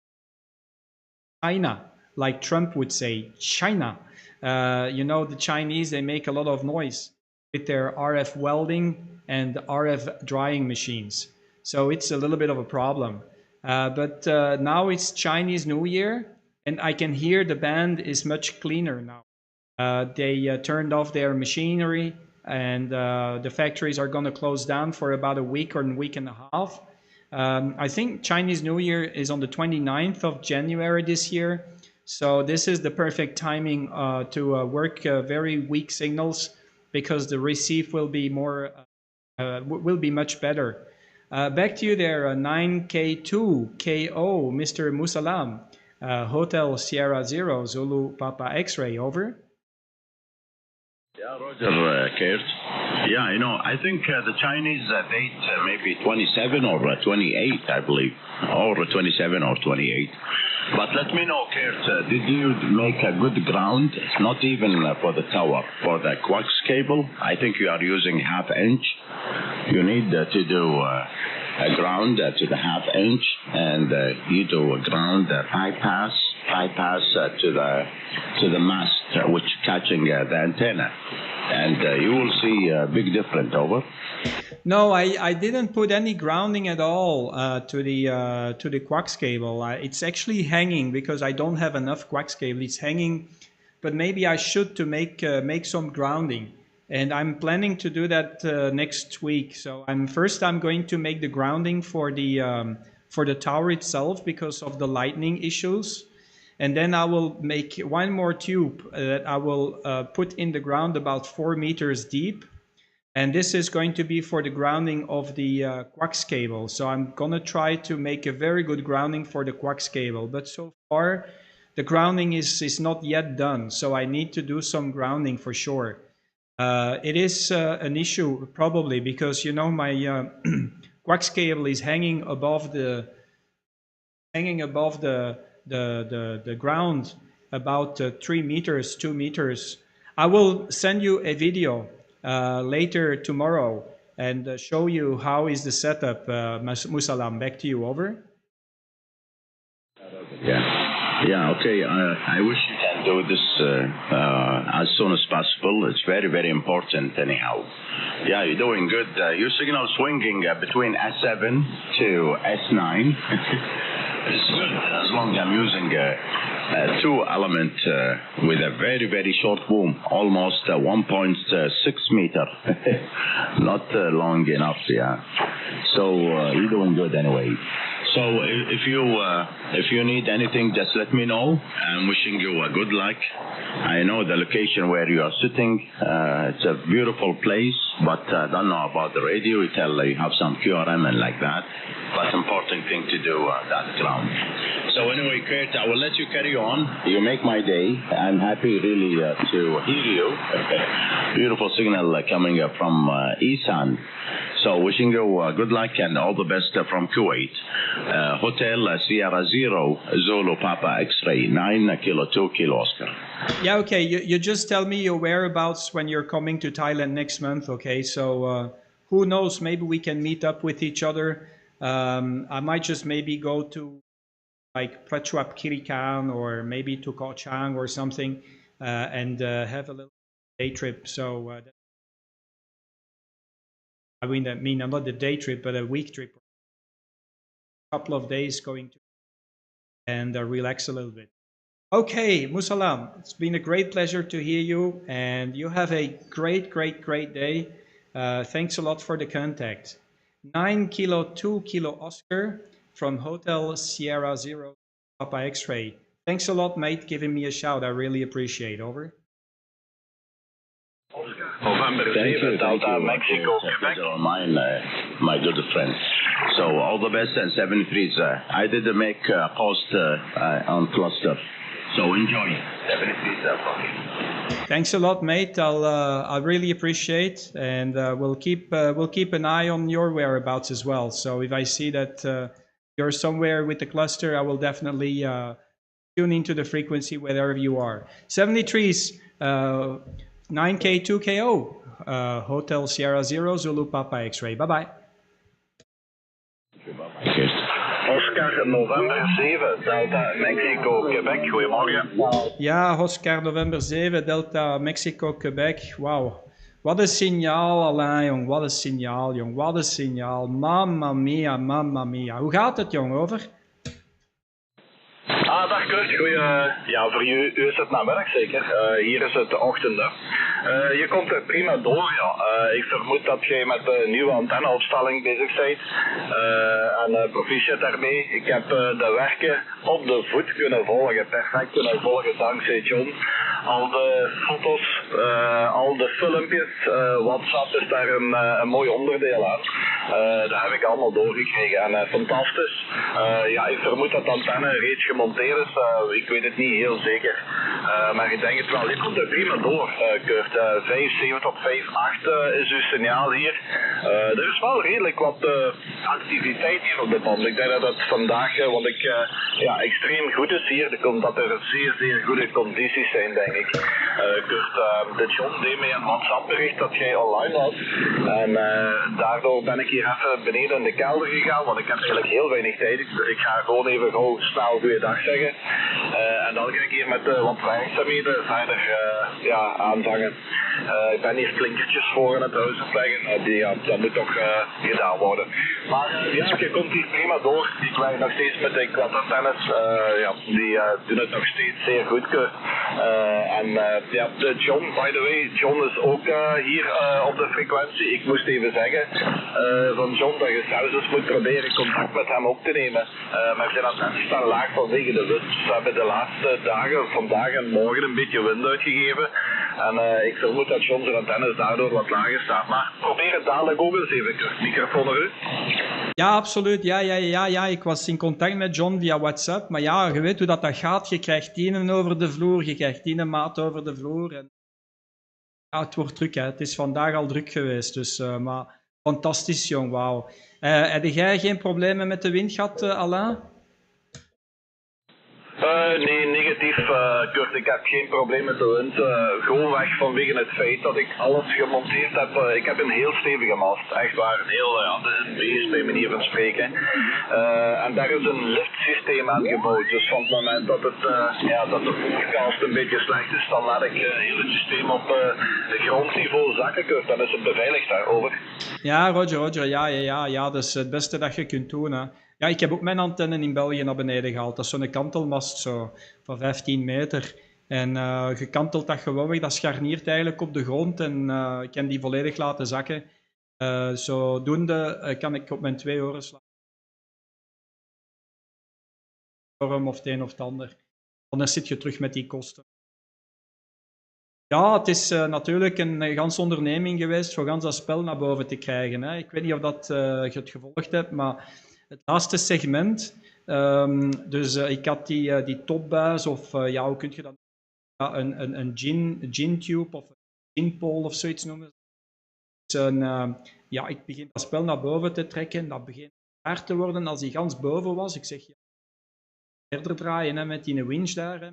China, like Trump would say, China. You know, the Chinese, they make a lot of noise with their RF welding and RF drying machines. So it's a little bit of a problem. But now it's Chinese New Year, and I can hear the band is much cleaner now. They turned off their machinery, and the factories are going to close down for about a week or a week and a half. I think Chinese New Year is on the 29th of January this year. So this is the perfect timing to work very weak signals, because the receive will be more will be much better. Back to you there, 9K2 KO, Mr. Musalam, Hotel Sierra Zero, Zulu Papa X-ray, over. Yeah, Roger, Kurt. Yeah, you know, I think the Chinese date maybe 27 or 28, I believe, or 27 or 28. But let me know, Kurt, did you make a good ground, not even for the tower, for the coax cable? I think you are using ½ inch. You need to do a ground to the ½ inch, and you do a ground bypass to the mast, which catching the antenna, and you will see a big difference, over. No, I didn't put any grounding at all to the coax cable. It's actually hanging because I don't have enough coax cable. It's hanging, but maybe I should to make some grounding, and I'm planning to do that next week. So I'm going to make the grounding for the tower itself because of the lightning issues. And then I will make one more tube that I will put in the ground about 4 meters deep. And this is going to be for the grounding of the coax cable. So I'm going to try to make a very good grounding for the coax cable. But so far, the grounding is not yet done. So I need to do some grounding for sure. It is an issue probably because, you know, my coax cable is hanging above the ground about 3 meters, 2 meters. I will send you a video later tomorrow and show you how is the setup. Musalam, back to you, over. Yeah. Yeah, okay. I wish you can do this as soon as possible. It's very, very important anyhow. Yeah, you're doing good. Your signal swinging between S7 to S9. It's good as long as I'm using two element with a very, very short boom, almost 1.6 meter. Not long enough, yeah. So you're doing good anyway. So if you need anything, just let me know. I'm wishing you good luck. I know the location where you are sitting. It's a beautiful place, but I don't know about the radio. You tell you have some QRM and like that. But important thing to do that ground. So anyway, Kurt, I will let you carry on. You make my day. I'm happy really to hear you. Beautiful signal coming from Isan. So wishing you good luck and all the best from Kuwait. Hotel Sierra 0 Zulu Papa X-ray 9 Kilo 2 Kilo Oscar. Yeah, okay. You just tell me your whereabouts when you're coming to Thailand next month, okay? So who knows, maybe we can meet up with each other. I might just maybe go to like Prachuap Khirikan or maybe to Koh Chang or something and have a little day trip. So I mean not a day trip, but a week trip. A couple of days going to and relax a little bit. Okay, Musalam, it's been a great pleasure to hear you, and you have a great, great, great day. Thanks a lot for the contact. 9 Kilo 2 Kilo Oscar from Hotel Sierra 0 Papa X-ray. Thanks a lot, mate, giving me a shout. I really appreciate it. Over. November 7, Delta, Mexico, Quebec. Mine, my good friend. So all the best and 73. I did make a post on cluster. So enjoy. 73. Thanks a lot, mate. I really appreciate, and we'll keep an eye on your whereabouts as well. So if I see that you're somewhere with the cluster, I will definitely tune into the frequency wherever you are. 73's 9K2KO Hotel Sierra 0 Zulu Papa X-ray. Bye bye. Oscar, November 7, Delta, Mexico, Quebec. Goedemorgen. Ja, Oscar, November 7, Delta, Mexico, Quebec. Wauw. Wat een signaal, Alain, jong. Wat een signaal, jong. Wat een signaal. Mamma mia, mamma mia. Hoe gaat het, jong? Over? Dag Kurt, ja, voor u is het namiddag zeker. Hier is het ochtend. Je komt er prima door, ja. Ik vermoed dat jij met de nieuwe antenneopstelling bezig bent. En proficiat daarmee. Ik heb de werken op de voet kunnen volgen, perfect kunnen volgen dankzij John. Al de foto's, al de filmpjes, WhatsApp is daar een mooi onderdeel aan. Dat heb ik allemaal doorgekregen en fantastisch. Ja, ik vermoed dat de antenne reeds gemonteerd is. Ik weet het niet heel zeker. Maar ik denk het wel. Je komt er prima door, Kurt. 5.7 tot 5.8 is uw signaal hier. Er is wel redelijk wat activiteit hier op de band. Ik denk dat het vandaag, wat ik ja, extreem goed is hier, omdat er zeer, zeer goede condities zijn, denk ik. Kurt, de John deed mij een WhatsApp bericht dat jij online was. En daardoor ben ik hier even beneden in de kelder gegaan, want ik heb eigenlijk heel weinig tijd. Dus ik ga gewoon even gauw snel goeiedag zeggen. En dan ga ik hier met wat werkzaamheden verder ja, aanvangen. Ik ben hier klinkertjes voor in het huis aan het leggen. Ja, dat moet toch gedaan worden. Maar ja, je komt hier prima door. Ik werk nog steeds met de quadantennes. Ja, die doen het nog steeds zeer goed. En ja, de John, by the way, John is ook hier op de frequentie. Ik moest even zeggen van John dat je zelfs eens moet proberen contact met hem op te nemen. Maar zijn antennes staan laag vanwege de wind. We hebben de laatste dagen, vandaag en morgen, een beetje wind uitgegeven. En ik vermoed dat John zijn antennes daardoor wat lager staat. Maar probeer het dadelijk ook eens even. Microfoon naar u. Ja, absoluut. Ja. Ik was in contact met John via WhatsApp. Maar ja, je weet hoe dat gaat. Je krijgt tienen over de vloer. Je krijgt tienen maat over de vloer. En ja, het wordt druk, hè. Het is vandaag al druk geweest. Dus, maar fantastisch, jong. Wauw. Heb jij geen problemen met de wind gehad, Alain? Nee, negatief, Kurt. Ik heb geen probleem met de wind. Gewoonweg vanwege het feit dat ik alles gemonteerd heb. Ik heb een heel stevige mast. Echt waar, een heel de beest bij manier van spreken. En daar is een liftsysteem aan gebouwd. Dus van het moment dat, dat de voorkast een beetje slecht is, dan laat ik heel het systeem op grondniveau zakken, Kurt. Dan is het beveiligd daarover. Ja, Roger, ja, dat is het beste dat je kunt doen. Hè. Ja, ik heb ook mijn antenne in België naar beneden gehaald. Dat is zo'n kantelmast zo, van 15 meter. En gekanteld dat gewoon weg, dat scharniert eigenlijk op de grond en ik kan die volledig laten zakken. Zodoende kan ik op mijn 2 oren slapen. Of het een of het ander. Anders zit je terug met die kosten. Ja, het is natuurlijk een gans onderneming geweest voor gans dat spel naar boven te krijgen. Hè. Ik weet niet of dat, je het gevolgd hebt, maar het laatste segment, dus ik had die topbuis, of ja, hoe kun je dat? Ja, een gin tube of een gin pole of zoiets noemen. Dus ja, ik begin dat spel naar boven te trekken, dat begint zwaar te worden als die gans boven was. Ik zeg, ja, verder draaien hè, met die winch daar. Hè.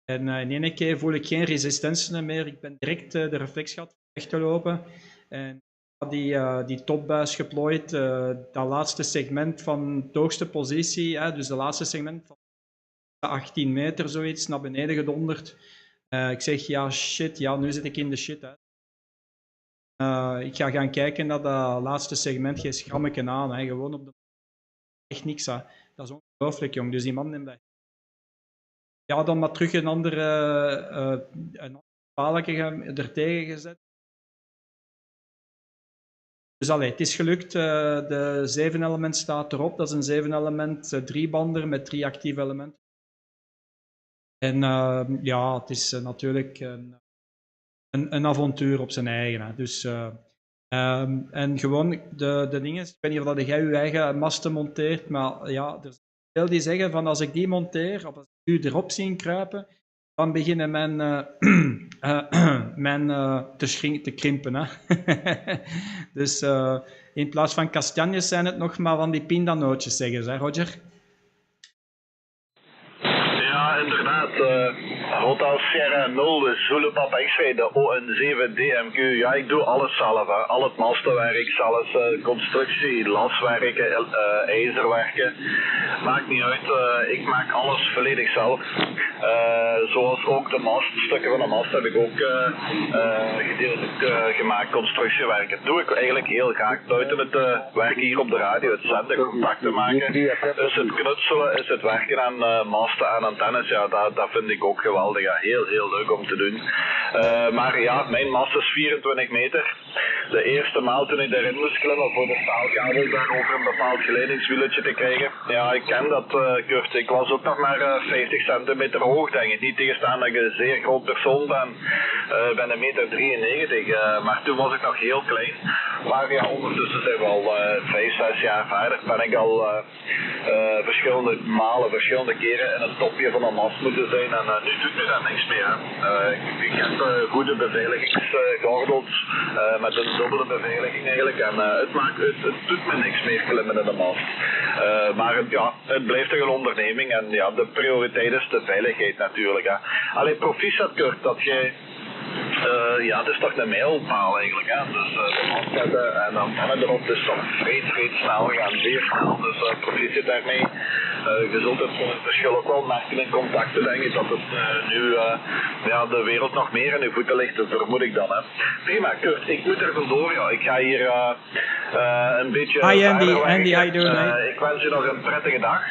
En in één keer voel ik geen resistentie meer. Ik ben direct de reflexgat weggelopen. En die topbuis geplooid. Dat laatste segment van de hoogste positie, dus de laatste segment van 18 meter zoiets, naar beneden gedonderd. Ik zeg, ja shit, ja, nu zit ik in de shit. Hè. Ik ga gaan kijken naar dat laatste segment, geen schrammetje aan. Hè. Gewoon op de... Echt niks. Hè. Dat is ongelooflijk, jong. Dus die man neemt dat... Ja, dan maar terug een andere paaltje er tegen gezet. Dus allee, het is gelukt. De 7-element staat erop. Dat is een 7-element 3-bander met 3 actieve elementen. En ja, het is natuurlijk een avontuur op zijn eigen. Hè. Dus, en gewoon de dingen. Ik weet niet of dat jij je eigen masten monteert, maar ja, er zijn veel die zeggen van als ik die monteer, of als ik u erop zie kruipen, dan beginnen mijn te krimpen. Hè. Dus in plaats van kastanjes zijn het nog maar van die pindanootjes, zeggen ze, hè, Roger? Ja, inderdaad. Hotel Sierra 0, Zulupap X-ray, de ON7DMQ. Ja, ik doe alles zelf. Hè. Al het mastenwerk, zelfs constructie, laswerken, ijzerwerken. Maakt niet uit. Ik maak alles volledig zelf. Zoals ook de maststukken van de mast heb ik ook gedeeltelijk gemaakt. Constructiewerken doe ik eigenlijk heel graag. Buiten het werken hier op de radio, het zenden, contacten maken. Dus het knutselen, is het werken aan masten en antennes. Ja, dat vind ik ook geweldig. Ja, heel leuk om te doen. Maar ja, mijn mast is 24 meter. De eerste maal toen ik daarin moest klimmen voor de staalkabel daarover een bepaald geleidingswieletje te krijgen. Ja, ik ken dat, Kurt. Ik was ook nog maar 50 centimeter hoog, denk ik. Niet tegenstaan dat ik een zeer groot persoon ben. Ik ben 1,93 meter. Maar toen was ik nog heel klein. Maar ja, ondertussen zijn we al 5-6 jaar verder. Ben ik al verschillende malen, verschillende keren in het topje van een mast moeten zijn. En nu doet me dat niks meer. Ik heb goede beveiligingsgordels met een dubbele beveiliging eigenlijk. En het doet me niks meer klimmen in de mast. Maar het blijft toch een onderneming. En ja, de prioriteit is de veiligheid natuurlijk. Hè. Allee, proficiat Kurt, dat jij... ja, het is toch een mijlpaal eigenlijk. Hè? Dus de mast hebben en dan erop, dus toch vreed snel gaan, zeer snel. Dus proficiat daarmee. Je zult het verschil ook wel merken in contacten, denk ik, dat het nu de wereld nog meer in uw voeten ligt, dat vermoed ik dan. Hè. Prima, Kurt, ik moet er vandoor. Ja. Ik ga hier een beetje... Hi Andy, how you doing, ik wens je nog een prettige dag.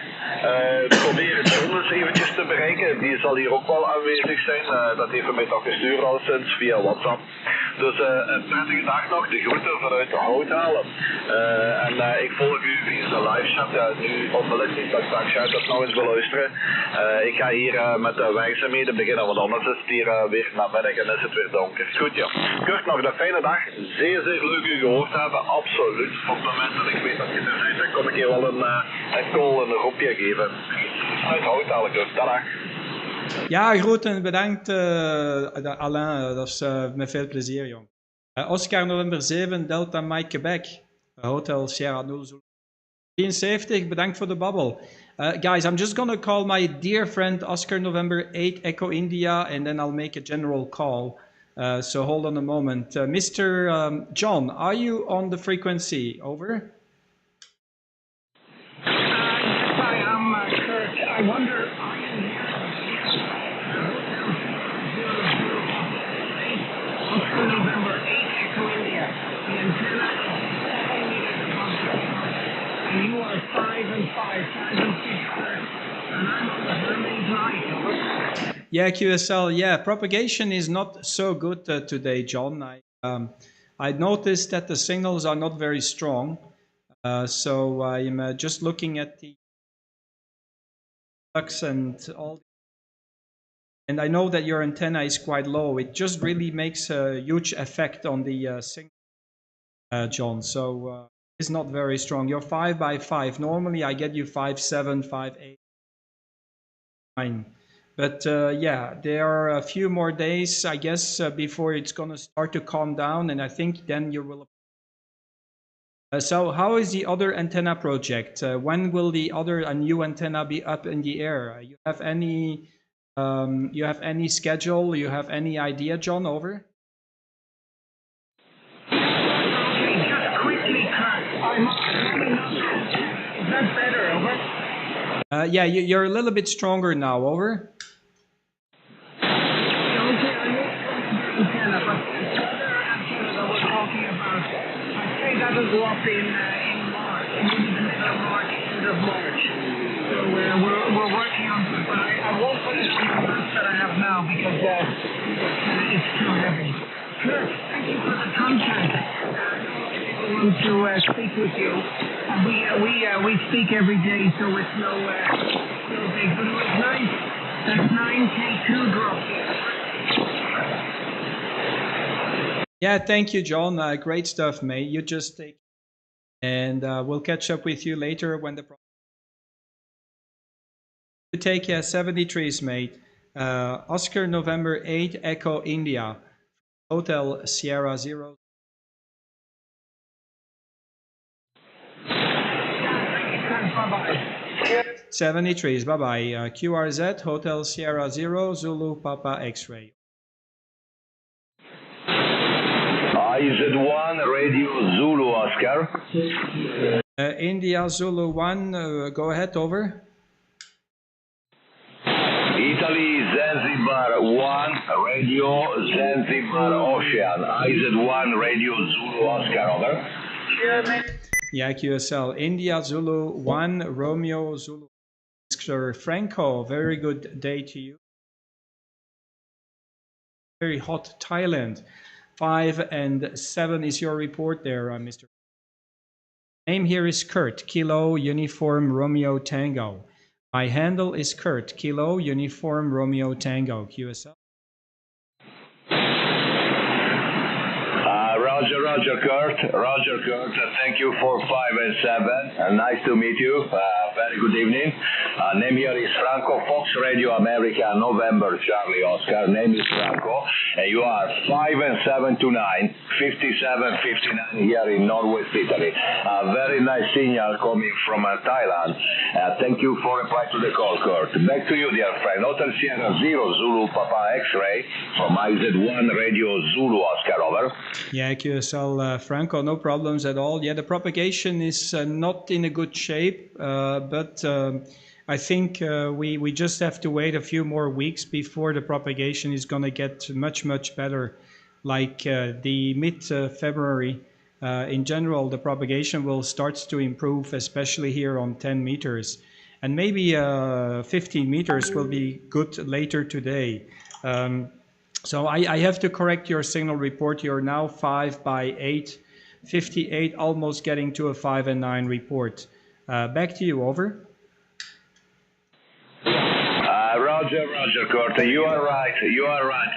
Probeer het John eens eventjes te bereiken. Die zal hier ook wel aanwezig zijn. Dat heeft hij mij toch gestuurd al sinds via WhatsApp. Dus een prettige dag nog. De groeten vanuit de Houthalen. En ik volg u via de live chat. Ja, nu onmiddellijk dat straks uit dat nog eens beluisteren. Ik ga hier met de werkzaamheden beginnen, want anders is het hier weer namiddag en is het weer donker. Goed ja. Kurt, nog een fijne dag. Zeer leuk u gehoord hebben. Absoluut. Op het moment dat ik weet dat je er bent, dan kom ik je wel een call, een roepje geven. Uit Houthalen, Kurt. Dag. Ja, groeten. Bedankt Alain. Dat is met veel plezier, jong. Oscar November 7, Delta Mike Quebec. Hotel Sierra 0. 73, bedankt voor de babbel. Guys, I'm just going to call my dear friend Oscar November 8 Echo India, and then I'll make a general call. So hold on a moment. Mr. John, are you on the frequency? Over? Yes, I am, Kurt. I wonder, are you here? Oscar November 8 Echo India. The antenna is 7 meters above the ground. And you are 5 and 5, 5 and 6, Kurt. And I'm on the Hermes line. Over. Yeah, QSL. Yeah, propagation is not so good today, John. I noticed that the signals are not very strong. So I'm just looking at the flux and all. And I know that your antenna is quite low. It just really makes a huge effect on the signal, John. So it's not very strong. You're 5 by 5. Normally I get you 5.7, 5.8, 9. But yeah, there are a few more days, I guess, before it's going to start to calm down. And I think then you will. So how is the other antenna project? When will a new antenna be up in the air? You have any schedule? You have any idea, John? Over? Just quickly, Kurt. Is that better? Over? Yeah, you're a little bit stronger now. Over? Go up in March, maybe the middle of March, end of March. So we're working on it, but I won't put it on the maps that I have now because it's too heavy. Kurt, thank you for the contact. I want to speak with you. We speak every day, so it's no big. But it was nice. That 9K2 drop here. Yeah, thank you, John. Great stuff, mate. You just take, and we'll catch up with you later when the. You take 73s, mate. Oscar November 8 Echo India, Hotel Sierra 0. Bye-bye. 73s, bye-bye. QRZ, Hotel Sierra 0, Zulu Papa X-Ray. IZ1, Radio Zulu Oscar. India Zulu 1, go ahead, over. Italy Zanzibar 1, Radio Zanzibar Ocean. IZ1, Radio Zulu Oscar, over. Yeah, QSL. India Zulu 1, Romeo Zulu. Mr. Franco, very good day to you. Very hot Thailand. 5 and 7 is your report there, Mr. Name here is Kurt, Kilo Uniform Romeo Tango. My handle is Kurt, Kilo Uniform Romeo Tango, QSL. Roger, Kurt. Thank you for 5 and 7. Nice to meet you. Very good evening. Name here is Franco, Fox Radio America, November, Charlie Oscar. Name is Franco. And you are 5 and 7 to 9, 57, 59 here in Northwest Italy. Very nice signal coming from Thailand. Thank you for reply to the call, Kurt. Back to you, dear friend. Hotel Sierra 0, Zulu Papa X-Ray from IZ1 Radio Zulu Oscar, over. Yeah, QSL Franco, no problems at all. Yeah, the propagation is not in a good shape, but I think we just have to wait a few more weeks before the propagation is going to get much better. Like the mid-February, in general, the propagation will start to improve, especially here on 10 meters. And maybe 15 meters will be good later today. So I have to correct your signal report. You're now 5 by 8, 58, almost getting to a 5 and 9 report. Back to you, over. Roger, Kurt. You are right.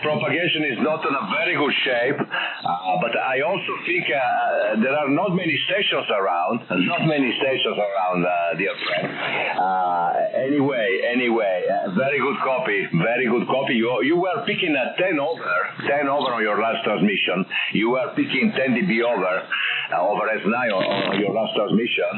Propagation is not in a very good shape, but I also think there are not many stations around. Dear friend. Anyway, very good copy. You were picking at 10 over on your last transmission. You were picking 10 dB over. over S9 on your last transmission.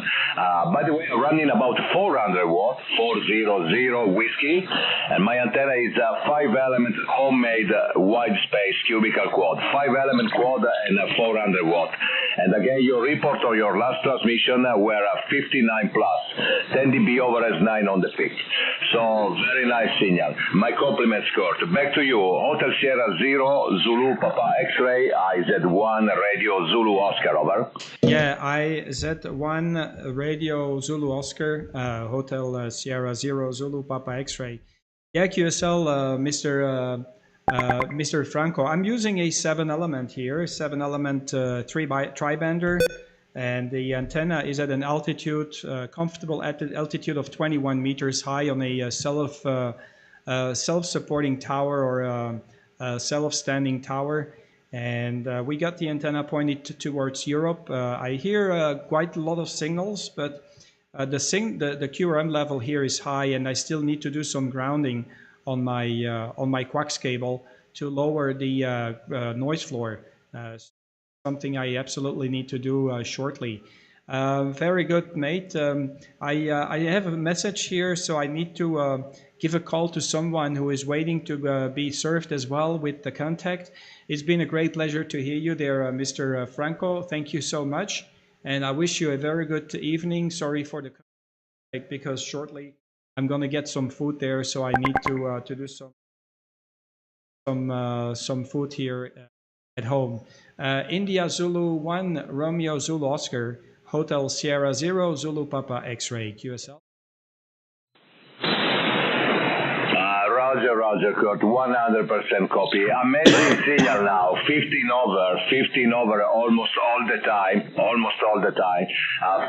By the way, running about 400 watt, 400 whiskey, and my antenna is a 5-element homemade wide space cubical quad, 5-element quad and a 400 watt. And again, your report on your last transmission were 59 plus, 10 dB over S9 on the peak. So very nice signal. My compliments, Kurt. Back to you. Hotel Sierra 0 Zulu Papa X-ray IZ1 Radio Zulu Oscar, over. Yeah, IZ1 Radio Zulu Oscar, Hotel Sierra 0 Zulu Papa X-ray. Yeah, QSL, Mr. Franco. I'm using a 7-element here, 7-element tri-bander, and the antenna is at an altitude, comfortable altitude of 21 meters high on a self-supporting tower or a self-standing tower. And we got the antenna pointed towards Europe. I hear quite a lot of signals, but the QRM level here is high, and I still need to do some grounding on my coax cable to lower the noise floor. Something I absolutely need to do shortly. Very good, mate. I have a message here, so I need to give a call to someone who is waiting to be served as well with the contact. It's been a great pleasure to hear you there, Mr. Franco. Thank you so much, and I wish you a very good evening. Sorry for the contact, because shortly I'm going to get some food there, so I need to do some food here at home. India Zulu 1 Romeo Zulu Oscar, Hotel Sierra 0 Zulu Papa X-ray, QSL. Roger, Kurt, 100% copy. Amazing signal now, 15 over almost all the time,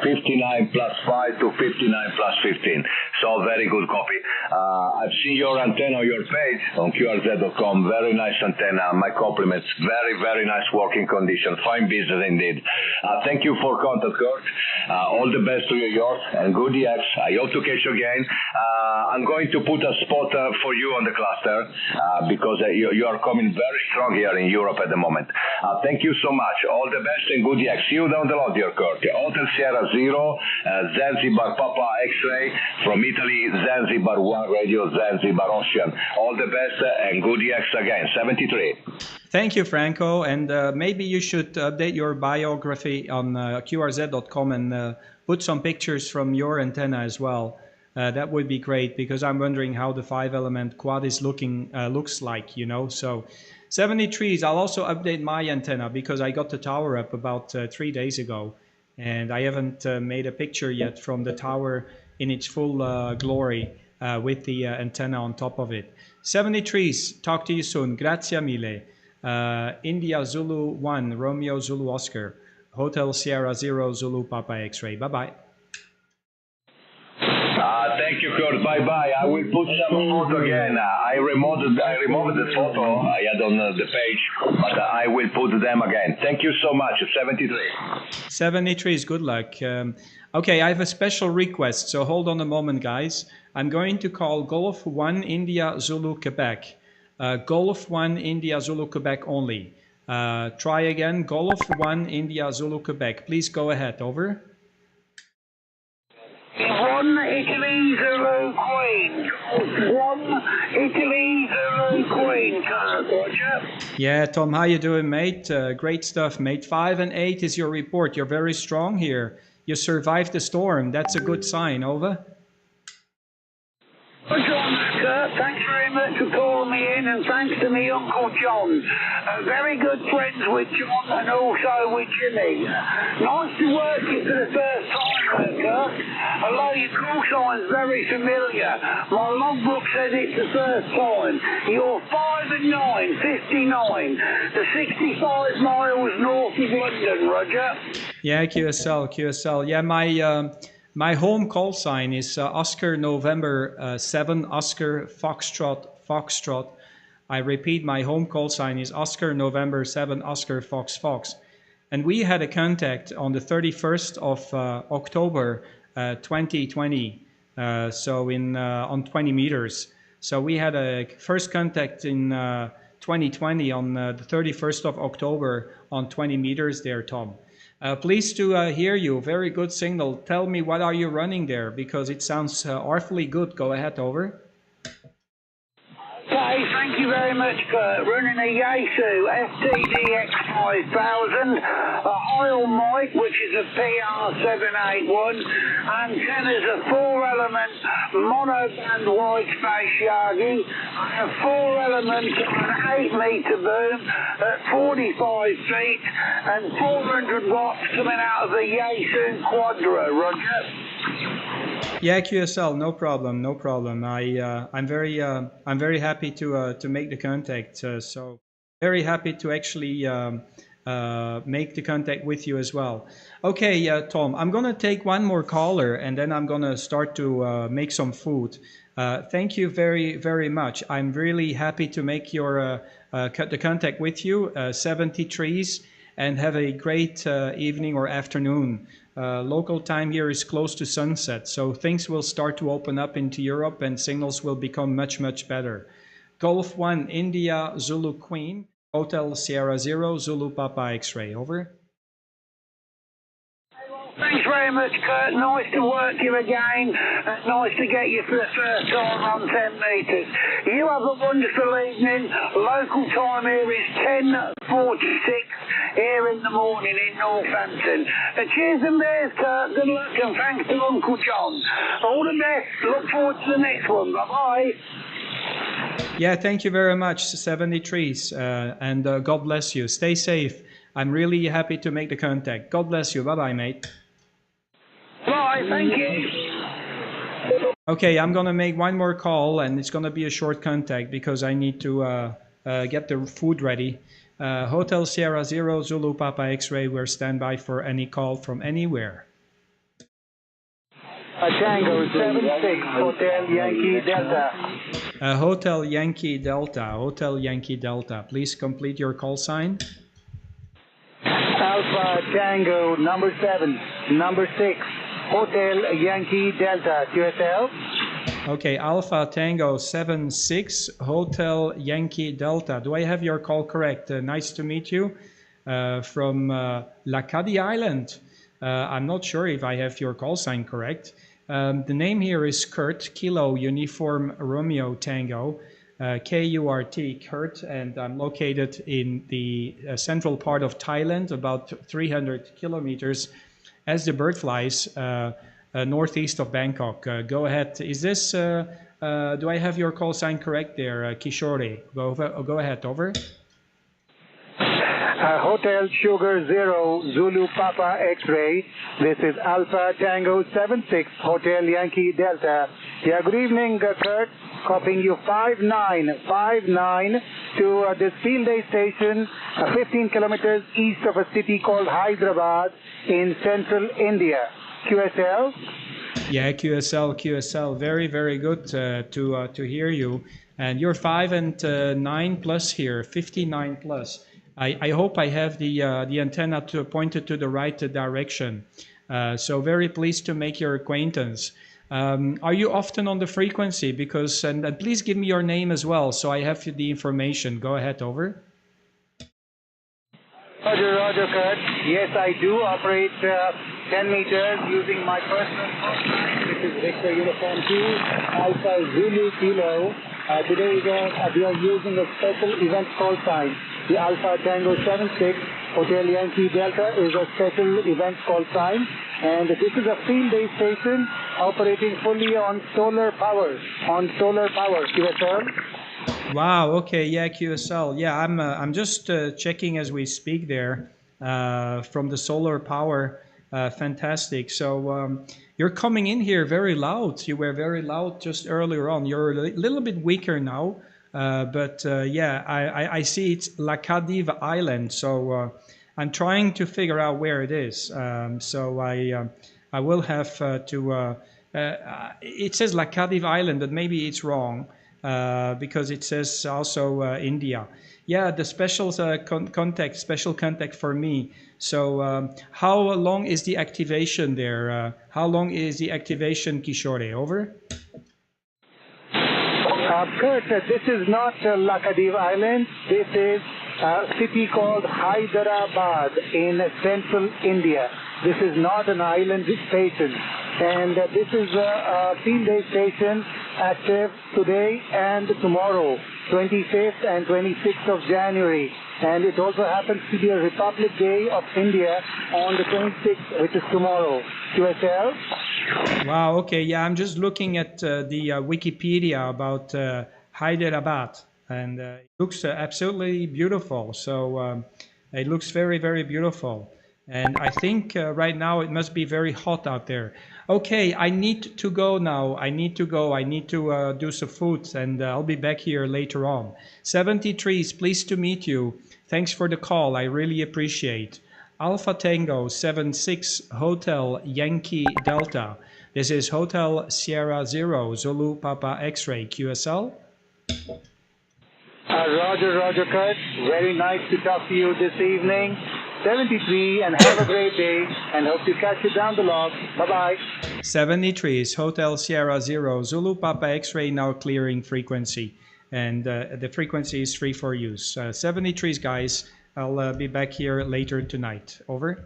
59 plus 5 to 59 plus 15. So very good copy. I've seen your antenna on your page on QRZ.com. Very nice antenna. My compliments. Very nice working condition. Fine business indeed. Thank you for contact, Kurt. All the best to you, yours, and good EX. I hope to catch you again. I'm going to put a spot for you on the cluster because you are coming very strong here in Europe at the moment. Thank you so much. All the best and good EX. See you down the road, dear Kurt. Hotel Sierra 0, Zanzibar Papa X-ray from Italy, Zanzibar 1 Radio, Zanzibar Ocean. All the best and good EX again. 73. Thank you, Franco. And maybe you should update your biography on QRZ.com and put some pictures from your antenna as well. That would be great, because I'm wondering how the 5-element quad is looks like, you know. So 73s, I'll also update my antenna because I got the tower up about 3 days ago, and I haven't made a picture yet from the tower in its full glory with the antenna on top of it. 73s, talk to you soon. Grazie mille. India Zulu 1, Romeo Zulu Oscar, Hotel Sierra 0 Zulu Papa X-ray. Bye-bye. Thank you, Kurt. Bye-bye. I will put some photo again. I removed the photo I had on the page, but I will put them again. Thank you so much. 73. 73 is good luck. Okay, I have a special request, so hold on a moment, guys. I'm going to call Golf 1 India Zulu Quebec. Golf 1 India Zulu Quebec only. Try again. Golf 1 India Zulu Quebec. Please go ahead. Over. 1 Italy Zulu Queen. 1 Italy Zulu Queen. Roger. Yeah, Tom, how you doing, mate? Great stuff, mate. 5 and 8 is your report. You're very strong here. You survived the storm. That's a good sign. Over. John, Kurt, thanks very much for calling me in, and thanks to me Uncle John. Very good friends with John and also with Jimmy. Nice to work you for the first time, Kurt. Although your call sign's very familiar, my logbook says it's the first time. You're 5 and 9, 59. The 65 miles north of London, Roger. Yeah, QSL. Yeah, my home call sign is Oscar November 7 Oscar Foxtrot. I repeat, my home call sign is Oscar November 7 Oscar Fox. And we had a contact on the 31st of October 2020, so on 20 meters. So we had a first contact in 2020 on the 31st of October on 20 meters there, Tom. Pleased to hear you. Very good signal. Tell me, what are you running there? Because it sounds awfully good. Go ahead, over. Okay, thank you very much, Kurt. Running a Yaesu FTDX5000, a oil mic, which is a PR781, antennas a 4-element monoband wide space Yagi, and a 4-element an 8-meter boom at 45 feet, and 400 watts coming out of the Yaesu Quadro, Roger. Yeah, QSL, no problem, no problem. I'm very happy to make the contact. So very happy to actually make the contact with you as well. Okay, Tom, I'm gonna take one more caller and then I'm gonna start to make some food. Thank you very much. I'm really happy to make your the contact with you. 70 trees, and have a great evening or afternoon. Local time here is close to sunset, so things will start to open up into Europe and signals will become much better. Golf 1, India, Zulu Queen, Hotel Sierra 0, Zulu Papa X-ray, over. Thanks very much, Kurt. Nice to work you again. Nice to get you for the first time on 10 metres. You have a wonderful evening. Local time here is 10:46 here in the morning in Northampton. Cheers and beers, Kurt. Good luck and thanks to Uncle John. All the best. Look forward to the next one. Bye-bye. Yeah, thank you very much, 73s, and God bless you. Stay safe. I'm really happy to make the contact. God bless you. Bye-bye, mate. Bye, thank you. Okay, I'm gonna make one more call, and it's gonna be a short contact because I need to get the food ready. Hotel Sierra 0, Zulu Papa X-ray, we're standby for any call from anywhere. Tango 76, Hotel Yankee Delta. Hotel Yankee Delta, Hotel Yankee Delta. Please complete your call sign. Alpha Tango number 7, number 6, Hotel Yankee Delta, QSL. Okay, Alpha Tango 76, Hotel Yankee Delta. Do I have your call correct? Nice to meet you from Lakadi Island. I'm not sure if I have your call sign correct. The name here is Kurt, Kilo Uniform Romeo Tango, K-U-R-T, Kurt, and I'm located in the central part of Thailand, about 300 kilometers as the bird flies northeast of Bangkok. Go ahead. Is this, do I have your call sign correct there, Kishore? Go ahead, over. Hotel Sugar 0, Zulu Papa X-ray. This is Alpha Tango 76, Hotel Yankee Delta. Yeah, good evening, Kurt. Copying you 5959 to this field day station, 15 kilometers east of a city called Hyderabad in central India. QSL? Yeah, QSL. Very good to hear you. And you're 5 and 9 plus here, 59 plus. I hope I have the antenna pointed to the right direction. So very pleased to make your acquaintance. Are you often on the frequency? Because and please give me your name as well, so I have the information. Go ahead, over. Roger, Kurt. Yes, I do operate 10 meters using my personal call sign, which is Victor Uniform 2, Alpha Zulu Kilo. Today we are using a special event call sign. The Alpha Tango 76 Hotel Yankee Delta is a special event call sign, and this is a field day station operating fully on solar power. QSL. Wow. Okay. Yeah. QSL. Yeah. I'm just checking as we speak there from the solar power. Fantastic. So you're coming in here very loud. You were very loud just earlier on. You're a little bit weaker now. But yeah, I see it's Lakadiv Island, so I'm trying to figure out where it is. So I will have to. It says Lakadiv Island, but maybe it's wrong because it says also India. Yeah, the special contact for me. So how long is the activation there? How long is the activation, Kishore? Over. Kurt, this is not Lakadiv Island. This is city called Hyderabad in central India. This is not an island station. And this is a field-day station active today and tomorrow, 25th and 26th of January. And it also happens to be a Republic Day of India on the 26th, which is tomorrow. QSL? Wow, okay, yeah, I'm just looking at the Wikipedia about Hyderabad, and it looks absolutely beautiful. So it looks very, very beautiful. And I think right now it must be very hot out there. Okay, I need to go now. I need to go. I need to do some food, and I'll be back here later on. 73 is pleased to meet you. Thanks for the call. I really appreciate. Alpha Tango 76 Hotel Yankee Delta. This is Hotel Sierra Zero Zulu Papa X-Ray QSL. Roger, Kurt. Very nice to talk to you this evening. 73, and have a great day, and hope to catch you down the log. Bye-bye. 73 is Hotel Sierra Zero Zulu Papa X-Ray now clearing frequency, and the frequency is free for use. 73 guys, I'll be back here later tonight. Over.